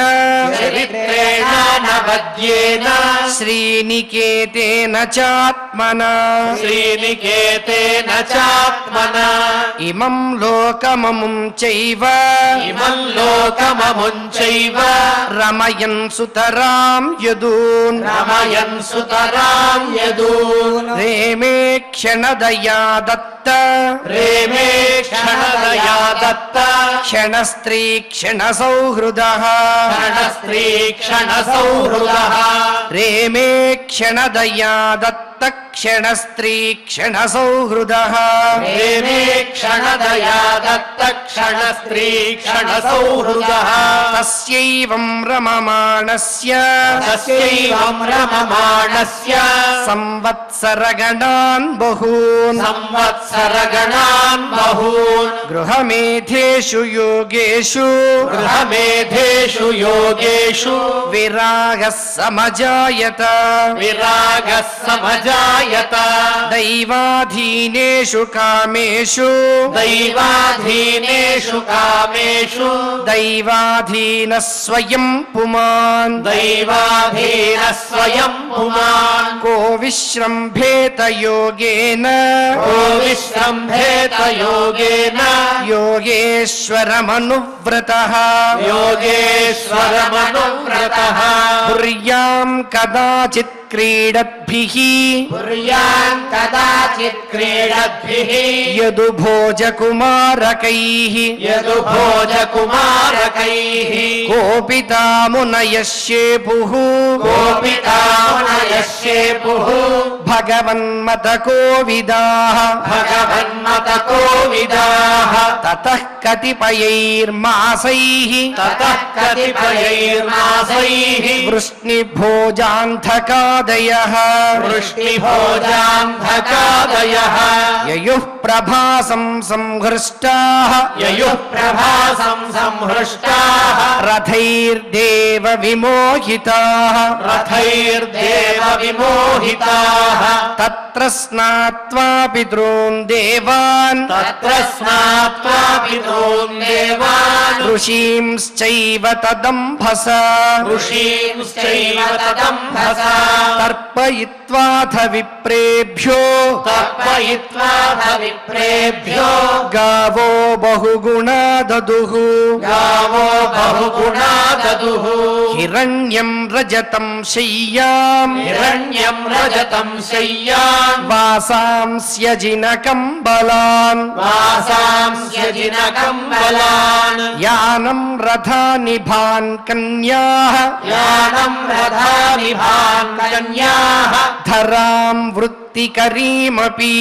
చరిత్రేణానవద్యేన శ్రీనికేతేన చాత్మనా శ్రీనికేతేన చాత్మనా ఇమం లోకమముం చైవ ఇమం లోకమముం చైవ రమయన్ సుతరాం యదూన్ రమయన్ సుతరాం యదూన్ రేమే క్షణదయా దత్త రేమే క్షణదయా దత్త క్షణస్త్రీ క్షణసౌహృదః క్షణస్త్రీ క్షణసౌహృదః రేమే క్షణదయా దత్త క్షణస్త్రీ క్షణసౌహృదః రేమే క్షణదయా దత్త క్షణస్త్రీ క్షణసౌహృదః తస్యైవం రమమాణస్య తస్యైవం రమమాణస్య సంవత్సరగణాన్ బహూన్ సంవత్సరగణాన్ బహూన్ గృహమేధేషు యోగేషు గృహమేధేషు యోగేషు విరాగः సమజాయత విరాగः సమజాయత దైవాధీనేషు కామేషు దైవాధీనేషు కామేషు దైవాధీన స్వయం పుమాన్ దైవాధీన స్వయం పుమాన్ కో విశ్రంభేత యోగేన కో విశ్రంభేత యోగేన యోగేశ్వరమనువ్రతః యోగేశ్వరమనువ్రతః పుర్యాం కదాచిత్ క్రీడద్భిః పుర్యాం కదాచిత్ క్రీడద్భిః యదు భోజకుమారకైః యదు భోజకుమారకైః కోపితామునయశ్యేపుః కోపితామునయశ్యేపుః భగవన్మతకోవిదాః భగవన్మతకోవిదాః తతః కతిపయైర్మాసైః తతః కతిపయైర్మాసైః వృష్ణిభోజాంధకాదయః వృష్ణిభోజాంధకాదయః యయుః ప్రభాసం సంహృష్టాః యయుః ప్రభాసం సంహృష్టాః రథైర్దేవ విమోహితాః రథైర్దేవ విమోహితాః తత్ర స్నాత్వా పితॄన్ దేవాన్ తత్ర స్నాత్వా పితॄన్ దేవాన్ ఋషీంశ్చైవ తదంభసా ఋషీంశ్చైవ తదంభసా తర్పయిత్వాథ విప్రేభ్యో తర్పయిత్వాథ విప్రేభ్యో గావో బహుగుణా దదుః గావో బహుగుణా దదుః హిరణ్యం రజతం శయ్యాం హిరణ్యం రజతం శయ్యాం వాసాంస్యజినకం బలాన్ వాసాంస్యజినకం బలాన్ యానం రథానిభాన్ కన్యాః యానం రథానిభాన్ కన్యాః ధరాం వృత్తికరీమపి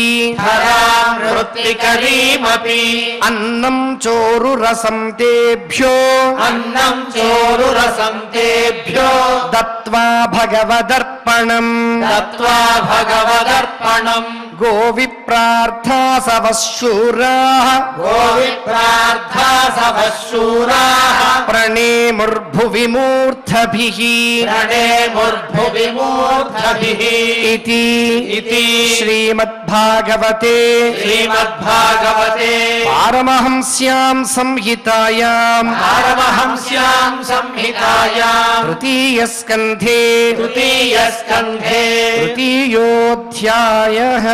ధరాం వృత్తికరీమపి అన్నం చోరురసం తేభ్యో అన్నం చోరురసం తేభ్యో దత్వా భగవదర్పణం దత్వా భగవదర్పణం గోవిప్రార్థా సవశూరాః గోవిప్రార్థా సవశూరాః ప్రణేముర్భువి మూర్ధభిః ప్రణేముర్భువి మూర్ధభిః ఇతి ఇతి శ్రీమద్భాగవతే శ్రీమద్భాగవతే పారమహంస్యాం సంహితాయాం పారమహంస్యాం సంహితాయాం తృతీయస్కంధే తృతీయస్కంధే తృతీయోధ్యాయః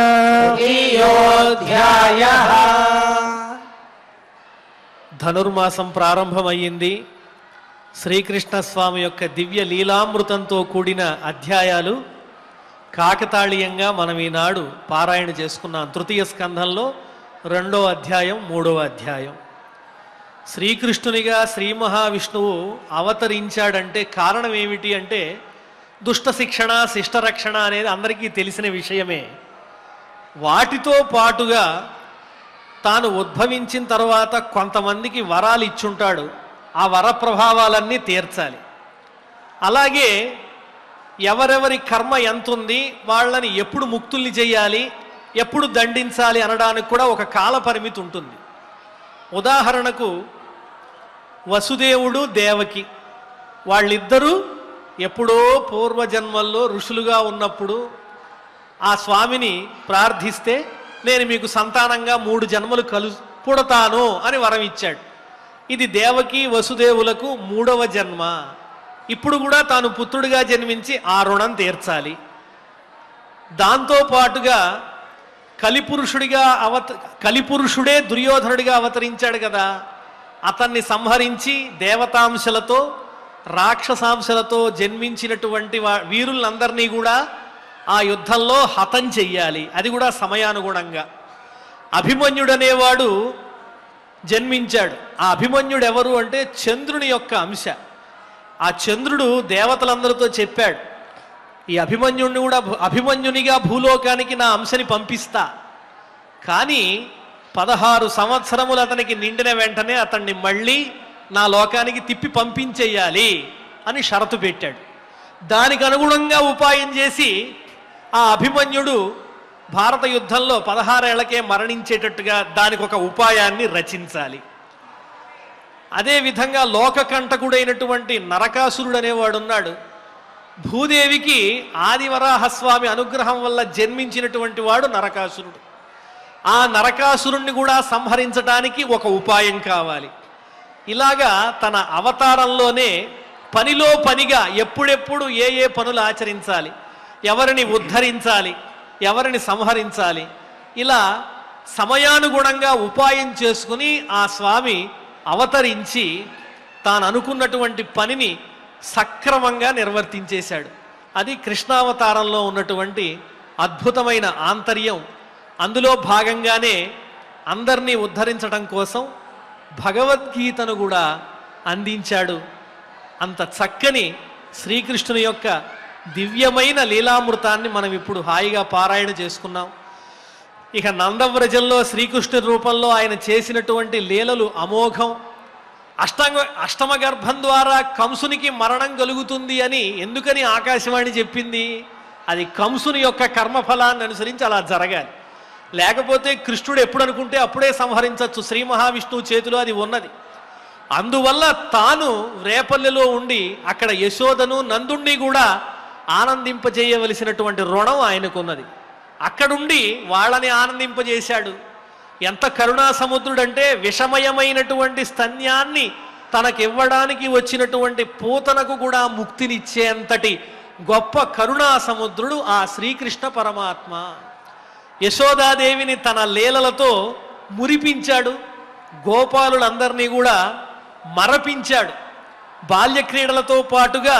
తృతీయోధ్యాయః. ధనుర్మాసం ప్రారంభమయ్యింది. శ్రీకృష్ణ స్వామి యొక్క దివ్య లీలామృతంతో కూడిన అధ్యాయాలు కాకతాళీయంగా మనం ఈనాడు పారాయణ చేసుకున్నాం. తృతీయ స్కంధంలో 2వ అధ్యాయం 3వ అధ్యాయం. శ్రీకృష్ణునిగా శ్రీ మహావిష్ణువు అవతరించాడంటే కారణం ఏమిటి అంటే దుష్ట శిక్షణ శిష్టరక్షణ అనేది అందరికీ తెలిసిన విషయమే. వాటితో పాటుగా తాను ఉద్భవించిన తర్వాత కొంతమందికి వరాలు ఇచ్చుంటాడు. ఆ వర ప్రభావాలన్నీ తీర్చాలి. అలాగే ఎవరెవరి కర్మ ఎంత ఉంది, వాళ్ళని ఎప్పుడు ముక్తుల్ని చేయాలి, ఎప్పుడు దండించాలి అనడానికి కూడా ఒక కాల పరిమితి ఉంటుంది. ఉదాహరణకు వసుదేవుడు దేవకి వాళ్ళిద్దరూ ఎప్పుడో పూర్వజన్మల్లో ఋషులుగా ఉన్నప్పుడు ఆ స్వామిని ప్రార్థిస్తే నేను మీకు సంతానంగా 3 జన్మలు పుడతాను అని వరం ఇచ్చాడు. ఇది దేవకి వసుదేవులకు 3వ జన్మ. ఇప్పుడు కూడా తాను పుత్రుడిగా జన్మించి ఆ రుణం తీర్చాలి. దాంతోపాటుగా కలిపురుషుడే దుర్యోధనుడిగా అవతరించాడు కదా, అతన్ని సంహరించి దేవతాంశలతో రాక్షసాంశలతో జన్మించినటువంటి వీరులందరినీ కూడా ఆ యుద్ధంలో హతం చెయ్యాలి. అది కూడా సమయానుగుణంగా. అభిమన్యుడనేవాడు జన్మించాడు. ఆ అభిమన్యుడు ఎవరు అంటే చంద్రుని యొక్క అంశ. ఆ చంద్రుడు దేవతలందరితో చెప్పాడు, ఈ అభిమన్యునిగా భూలోకానికి నా అంశని పంపిస్తా, కానీ 16 సంవత్సరములు అతనికి నిండిన వెంటనే అతన్ని మళ్ళీ నా లోకానికి తిప్పి పంపించేయాలి అని షరతు పెట్టాడు. దానికి అనుగుణంగా ఉపాయం చేసి ఆ అభిమన్యుడు భారత యుద్ధంలో 16 ఏళ్లకే మరణించేటట్టుగా దానికి ఒక ఉపాయాన్ని రచించాలి. అదేవిధంగా లోకకంటకుడైనటువంటి నరకాసురుడు అనేవాడు ఉన్నాడు. భూదేవికి ఆదివరాహస్వామి అనుగ్రహం వల్ల జన్మించినటువంటి వాడు నరకాసురుడు. ఆ నరకాసురుణ్ణి కూడా సంహరించడానికి ఒక ఉపాయం కావాలి. ఇలాగా తన అవతారంలోనే పనిలో పనిగా ఎప్పుడెప్పుడు ఏ ఏ పనులు ఆచరించాలి, ఎవరిని ఉద్ధరించాలి, ఎవరిని సంహరించాలి, ఇలా సమయానుగుణంగా ఉపాయం చేసుకుని ఆ స్వామి అవతరించి తాను అనుకున్నటువంటి పనిని సక్రమంగా నిర్వర్తించేశాడు. అది కృష్ణావతారంలో ఉన్నటువంటి అద్భుతమైన ఆంతర్యం. అందులో భాగంగానే అందరినీ ఉద్ధరించడం కోసం భగవద్గీతను కూడా అందించాడు. అంత చక్కని శ్రీకృష్ణుని యొక్క దివ్యమైన లీలామృతాన్ని మనం ఇప్పుడు హాయిగా పారాయణ చేసుకున్నాం. ఇక నందవ్రజంలో శ్రీకృష్ణుని రూపంలో ఆయన చేసినటువంటి లీలలు అమోఘం. అష్టమ గర్భం ద్వారా కంసునికి మరణం కలుగుతుంది అని ఎందుకని ఆకాశవాణి చెప్పింది? అది కంసుని యొక్క కర్మఫలాన్ని అనుసరించి అలా జరగాలి. లేకపోతే కృష్ణుడు ఎప్పుడు అనుకుంటే అప్పుడే సంహరించవచ్చు. శ్రీ మహావిష్ణువు చేతిలో అది ఉన్నది. అందువల్ల తాను రేపల్లెలో ఉండి అక్కడ యశోదను నందుణ్ణి కూడా ఆనందింపజేయవలసినటువంటి రుణం ఆయనకున్నది. అక్కడుండి వాళ్ళని ఆనందింపజేశాడు. ఎంత కరుణా సముద్రుడంటే విషమయమైనటువంటి స్తన్యాన్ని తనకివ్వడానికి వచ్చినటువంటి పూతనకు కూడా ముక్తినిచ్చేంతటి గొప్ప కరుణా సముద్రుడు ఆ శ్రీకృష్ణ పరమాత్మ. యశోదాదేవిని తన లీలలతో మురిపించాడు. గోపాలులందరినీ కూడా మరపించాడు. బాల్యక్రీడలతో పాటుగా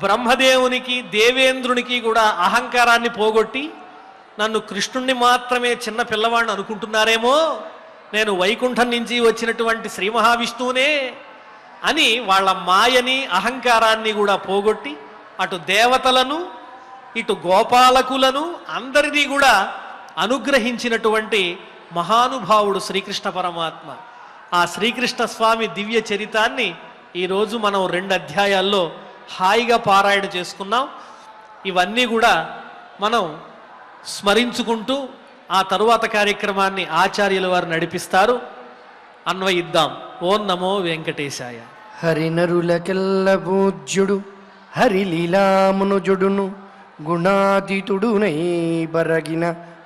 బ్రహ్మదేవునికి దేవేంద్రునికి కూడా అహంకారాన్ని పోగొట్టి నన్ను కృష్ణుణ్ణి మాత్రమే చిన్న పిల్లవాడిని అనుకుంటున్నారేమో, నేను వైకుంఠం నుంచి వచ్చినటువంటి శ్రీ మహావిష్ణువునే అని వాళ్ళ మాయని అహంకారాన్ని కూడా పోగొట్టి అటు దేవతలను ఇటు గోపాలకులను అందరినీ కూడా అనుగ్రహించినటువంటి మహానుభావుడు శ్రీకృష్ణ పరమాత్మ. ఆ శ్రీకృష్ణ స్వామి దివ్య చరితాన్ని ఈరోజు మనం 2 అధ్యాయాల్లో హాయిగా పారాయణ చేసుకున్నాం. ఇవన్నీ కూడా మనం స్మరించుకుంటూ ఆ తరువాత కార్యక్రమాన్ని ఆచార్యుల వారు నడిపిస్తారు. అన్వయిద్దాం. ఓం నమో వెంకటేశాయ. హరినరులకెల్ల పూజ్యుడు హరిలీలామునుజుడును గుణాతీతుడునై బరగిన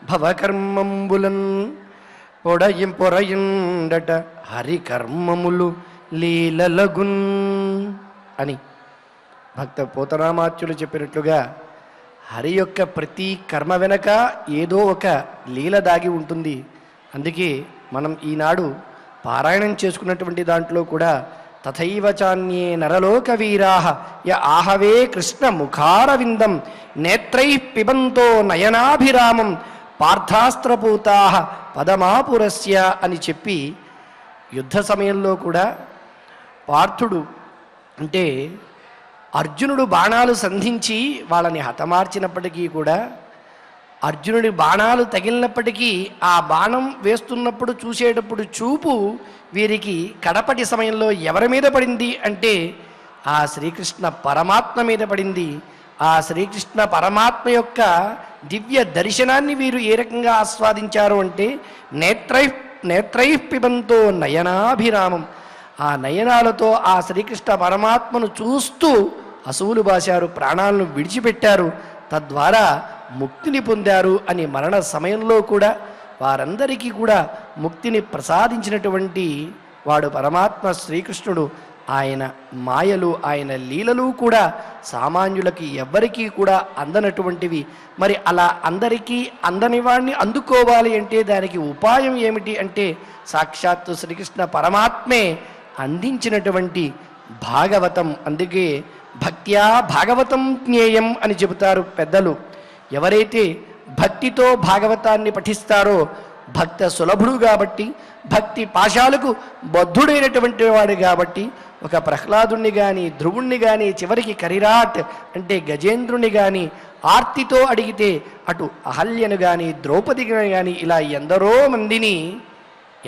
భవకర్మంబులన్ పొరయుండట హరికర్మములు లీలలగున్ అని భక్త పోతనామాత్యులు చెప్పినట్లుగా హరి యొక్క ప్రతి కర్మ వెనక ఏదో ఒక లీల దాగి ఉంటుంది. అందుకే మనం ఈనాడు పారాయణం చేసుకున్నటువంటి దాంట్లో కూడా తథైవ చాన్యే నరలోక వీరాహ య ఆహవే కృష్ణ ముఖారవిందం నేత్రై పిబంతో నయనాభిరామం పార్థాస్త్రపూతా పదమాపురస్య అని చెప్పి యుద్ధ సమయంలో కూడా పార్థుడు అంటే అర్జునుడు బాణాలు సంధించి వాళ్ళని హతమార్చినప్పటికీ కూడా అర్జునుడి బాణాలు తగిలినప్పటికీ ఆ బాణం వేస్తున్నప్పుడు చూసేటప్పుడు చూపు వీరికి కడపటి సమయంలో ఎవరి మీద పడింది అంటే ఆ శ్రీకృష్ణ పరమాత్మ మీద పడింది. ఆ శ్రీకృష్ణ పరమాత్మ యొక్క దివ్య దర్శనాన్ని వీరు ఏ రకంగా ఆస్వాదించారు అంటే నేత్రై పిబంతో నయనాభిరామం. ఆ నయనాలతో ఆ శ్రీకృష్ణ పరమాత్మను చూస్తూ అసువులు బాశారు, ప్రాణాలను విడిచిపెట్టారు, తద్వారా ముక్తిని పొందారు అని మరణ సమయంలో కూడా వారందరికీ కూడా ముక్తిని ప్రసాదించినటువంటి వాడు పరమాత్మ శ్రీకృష్ణుడు. ఆయన మాయలు, ఆయన లీలలు కూడా సామాన్యులకి ఎవ్వరికీ కూడా అందనటువంటివి. మరి అలా అందరికీ అందని వాడిని అందుకోవాలి అంటే దానికి ఉపాయం ఏమిటి అంటే సాక్షాత్తు శ్రీకృష్ణ పరమాత్మే అందించినటువంటి భాగవతం. అందుకే భక్త్యా భాగవతం జ్ఞేయం అని చెబుతారు పెద్దలు. ఎవరైతే భక్తితో భాగవతాన్ని పఠిస్తారో భక్త సులభుడు కాబట్టి, భక్తి పాశాలకు బద్ధుడైనటువంటి వాడు కాబట్టి, ఒక ప్రహ్లాదుణ్ణి కానీ ధ్రువుణ్ణి కానీ చివరికి కరిరాట్ అంటే గజేంద్రుని కానీ ఆర్తితో అడిగితే అటు అహల్యను కానీ ద్రౌపదిని కానీ ఇలా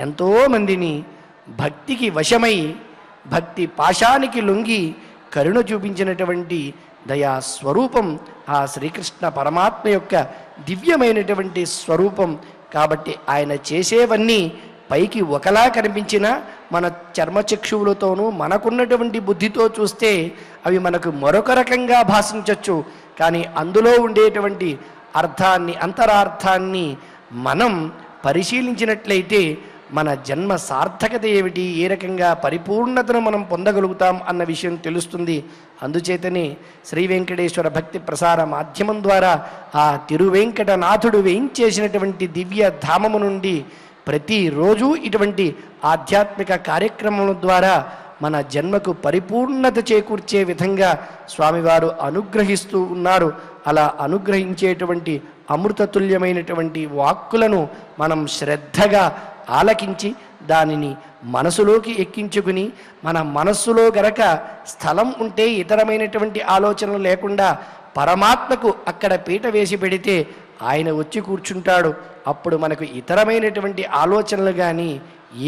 ఎంతోమందిని భక్తికి వశమై భక్తి పాశానికి లొంగి కరుణ చూపించినటువంటి దయా స్వరూపం ఆ శ్రీకృష్ణ పరమాత్మ యొక్క దివ్యమైనటువంటి స్వరూపం. కాబట్టి ఆయన చేసేవన్నీ పైకి ఒకలా కనిపించినా మన చర్మచక్షువులతోనూ మనకున్నటువంటి బుద్ధితో చూస్తే అవి మనకు మరొక రకంగా భాషించవచ్చు. కానీ అందులో ఉండేటువంటి అర్థాన్ని, అంతరార్థాన్ని మనం పరిశీలించినట్లయితే మన జన్మ సార్థకత ఏమిటి, ఏ రకంగా పరిపూర్ణతను మనం పొందగలుగుతాం అన్న విషయం తెలుస్తుంది. అందుచేతనే శ్రీ వెంకటేశ్వర భక్తి ప్రసార మాధ్యమం ద్వారా ఆ తిరువెంకటనాథుడు వేయించేసినటువంటి దివ్య ధామము నుండి ప్రతిరోజు ఇటువంటి ఆధ్యాత్మిక కార్యక్రమం ద్వారా మన జన్మకు పరిపూర్ణత చేకూర్చే విధంగా స్వామివారు అనుగ్రహిస్తూ ఉన్నారు. అలా అనుగ్రహించేటువంటి అమృతతుల్యమైనటువంటి వాక్కులను మనం శ్రద్ధగా ఆలకించి దానిని మనసులోకి ఎక్కించుకుని, మన మనస్సులో గనక స్థలం ఉంటే ఇతరమైనటువంటి ఆలోచనలు లేకుండా పరమాత్మకు అక్కడ పీట వేసి పెడితే ఆయన వచ్చి కూర్చుంటాడు. అప్పుడు మనకు ఇతరమైనటువంటి ఆలోచనలు కానీ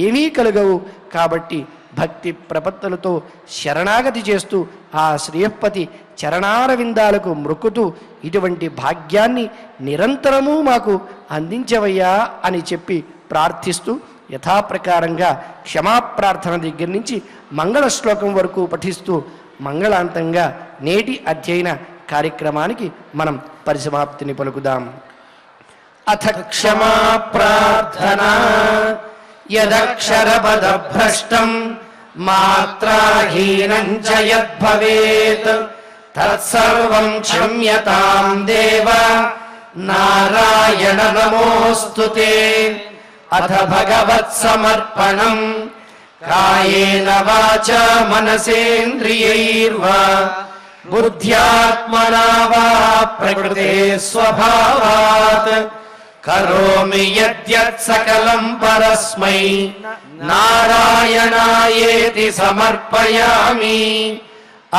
ఏమీ కలగవు. కాబట్టి భక్తి ప్రపత్తులతో శరణాగతి చేస్తూ ఆ శ్రీయపతి చరణారవిందాలకు మృక్కుతూ ఇటువంటి భాగ్యాన్ని నిరంతరము మాకు అందించవయ్యా అని చెప్పి ప్రార్థిస్తూ యథాప్రకారంగా క్షమాప్రార్థన దగ్గర నుంచి మంగళ శ్లోకం వరకు పఠిస్తూ మంగళాంతంగా నేటి అధ్యయన కార్యక్రమానికి మనం పరిసమాప్తిని పలుకుదాం. అథ క్షమా ప్రార్థనా యదక్షరపదభ్రష్టం మాత్రాహీనం చ యద్భవేత్ తత్సర్వం క్షమ్యతాం దేవ నారాయణ నమోస్తుతే. అథ భగవత్ సమర్పణం కాయేన వాచా మనసేంద్రియైర్వా బుద్ధ్యాత్మనా వా ప్రకృతే స్వభావాత్ కరోమి యద్యత్ సకలం పరస్మై నారాయణాయేతి సమర్పయామి.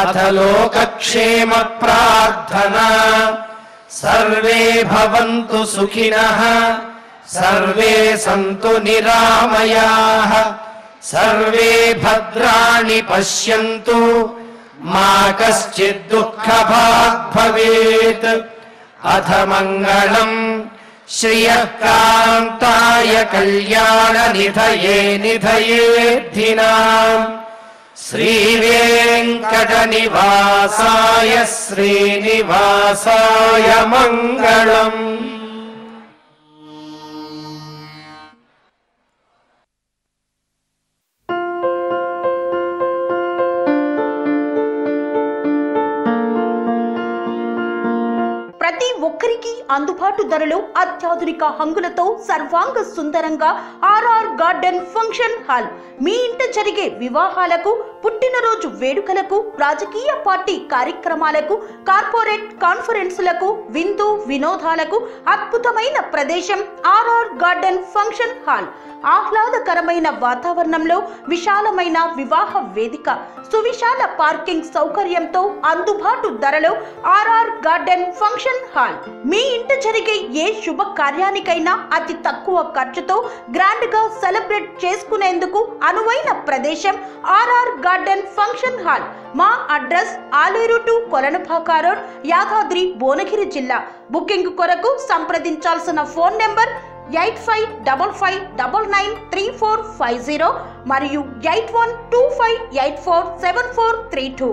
అథ లోకక్షేమ ప్రార్థనా సర్వే భవంతు సుఖినః సర్వే సంతు నిరామయాః సర్వే భద్రాణి పశ్యంతు మా కశ్చిద్ దుఃఖభాగ్ భవేత్. అథ మంగళం శ్రియః కాంతాయ కళ్యాణ నిధయే నిధయేర్థినాం శ్రీవేంకట నివాసాయ శ్రీనివాసాయ మంగళం. ప్రతి ఒక్కరికి అందుబాటు ధరలో అత్యాధునిక హంగులతో సర్వాంగ సుందరంగా ఆర్ఆర్ గార్డెన్ ఫంక్షన్ హాల్. మీ ఇంట జరిగే వివాహాలకు, పుట్టినరోజు వేడుకలకు, రాజకీయ పార్టీ కార్యక్రమాలకు, కార్పొరేట్ కాన్ఫరెన్సులకు, విందు వినోదాలకు అద్భుతమైన ప్రదేశం ఆర్ఆర్ గార్డెన్ ఫంక్షన్ హాల్. ఆహ్లాదకరమైన వాతావరణంలో విశాలమైన వివాహ వేదిక, సువిశాల పార్కింగ్ సౌకర్యంతో అందుబాటు ధరలో ఆర్ఆర్ గార్డెన్ ఫంక్షన్ హాల్. మీ ఇంట జరిగే ఏ శుభ కార్యానికైనా అతి తక్కువ ఖర్చుతో గ్రాండ్ గా సెలబ్రేట్ చేసుకునేందుకు అనువైన ప్రదేశం RR garden garden function hall. మా address Aleru to Kolanupaka road, Yadadri Bhuvanagiri జిల్లా. బుకింగ్ కొరకు సంప్రదించాల్సిన ఫోన్ నెంబర్ 8555993450 మరియు 8125847432.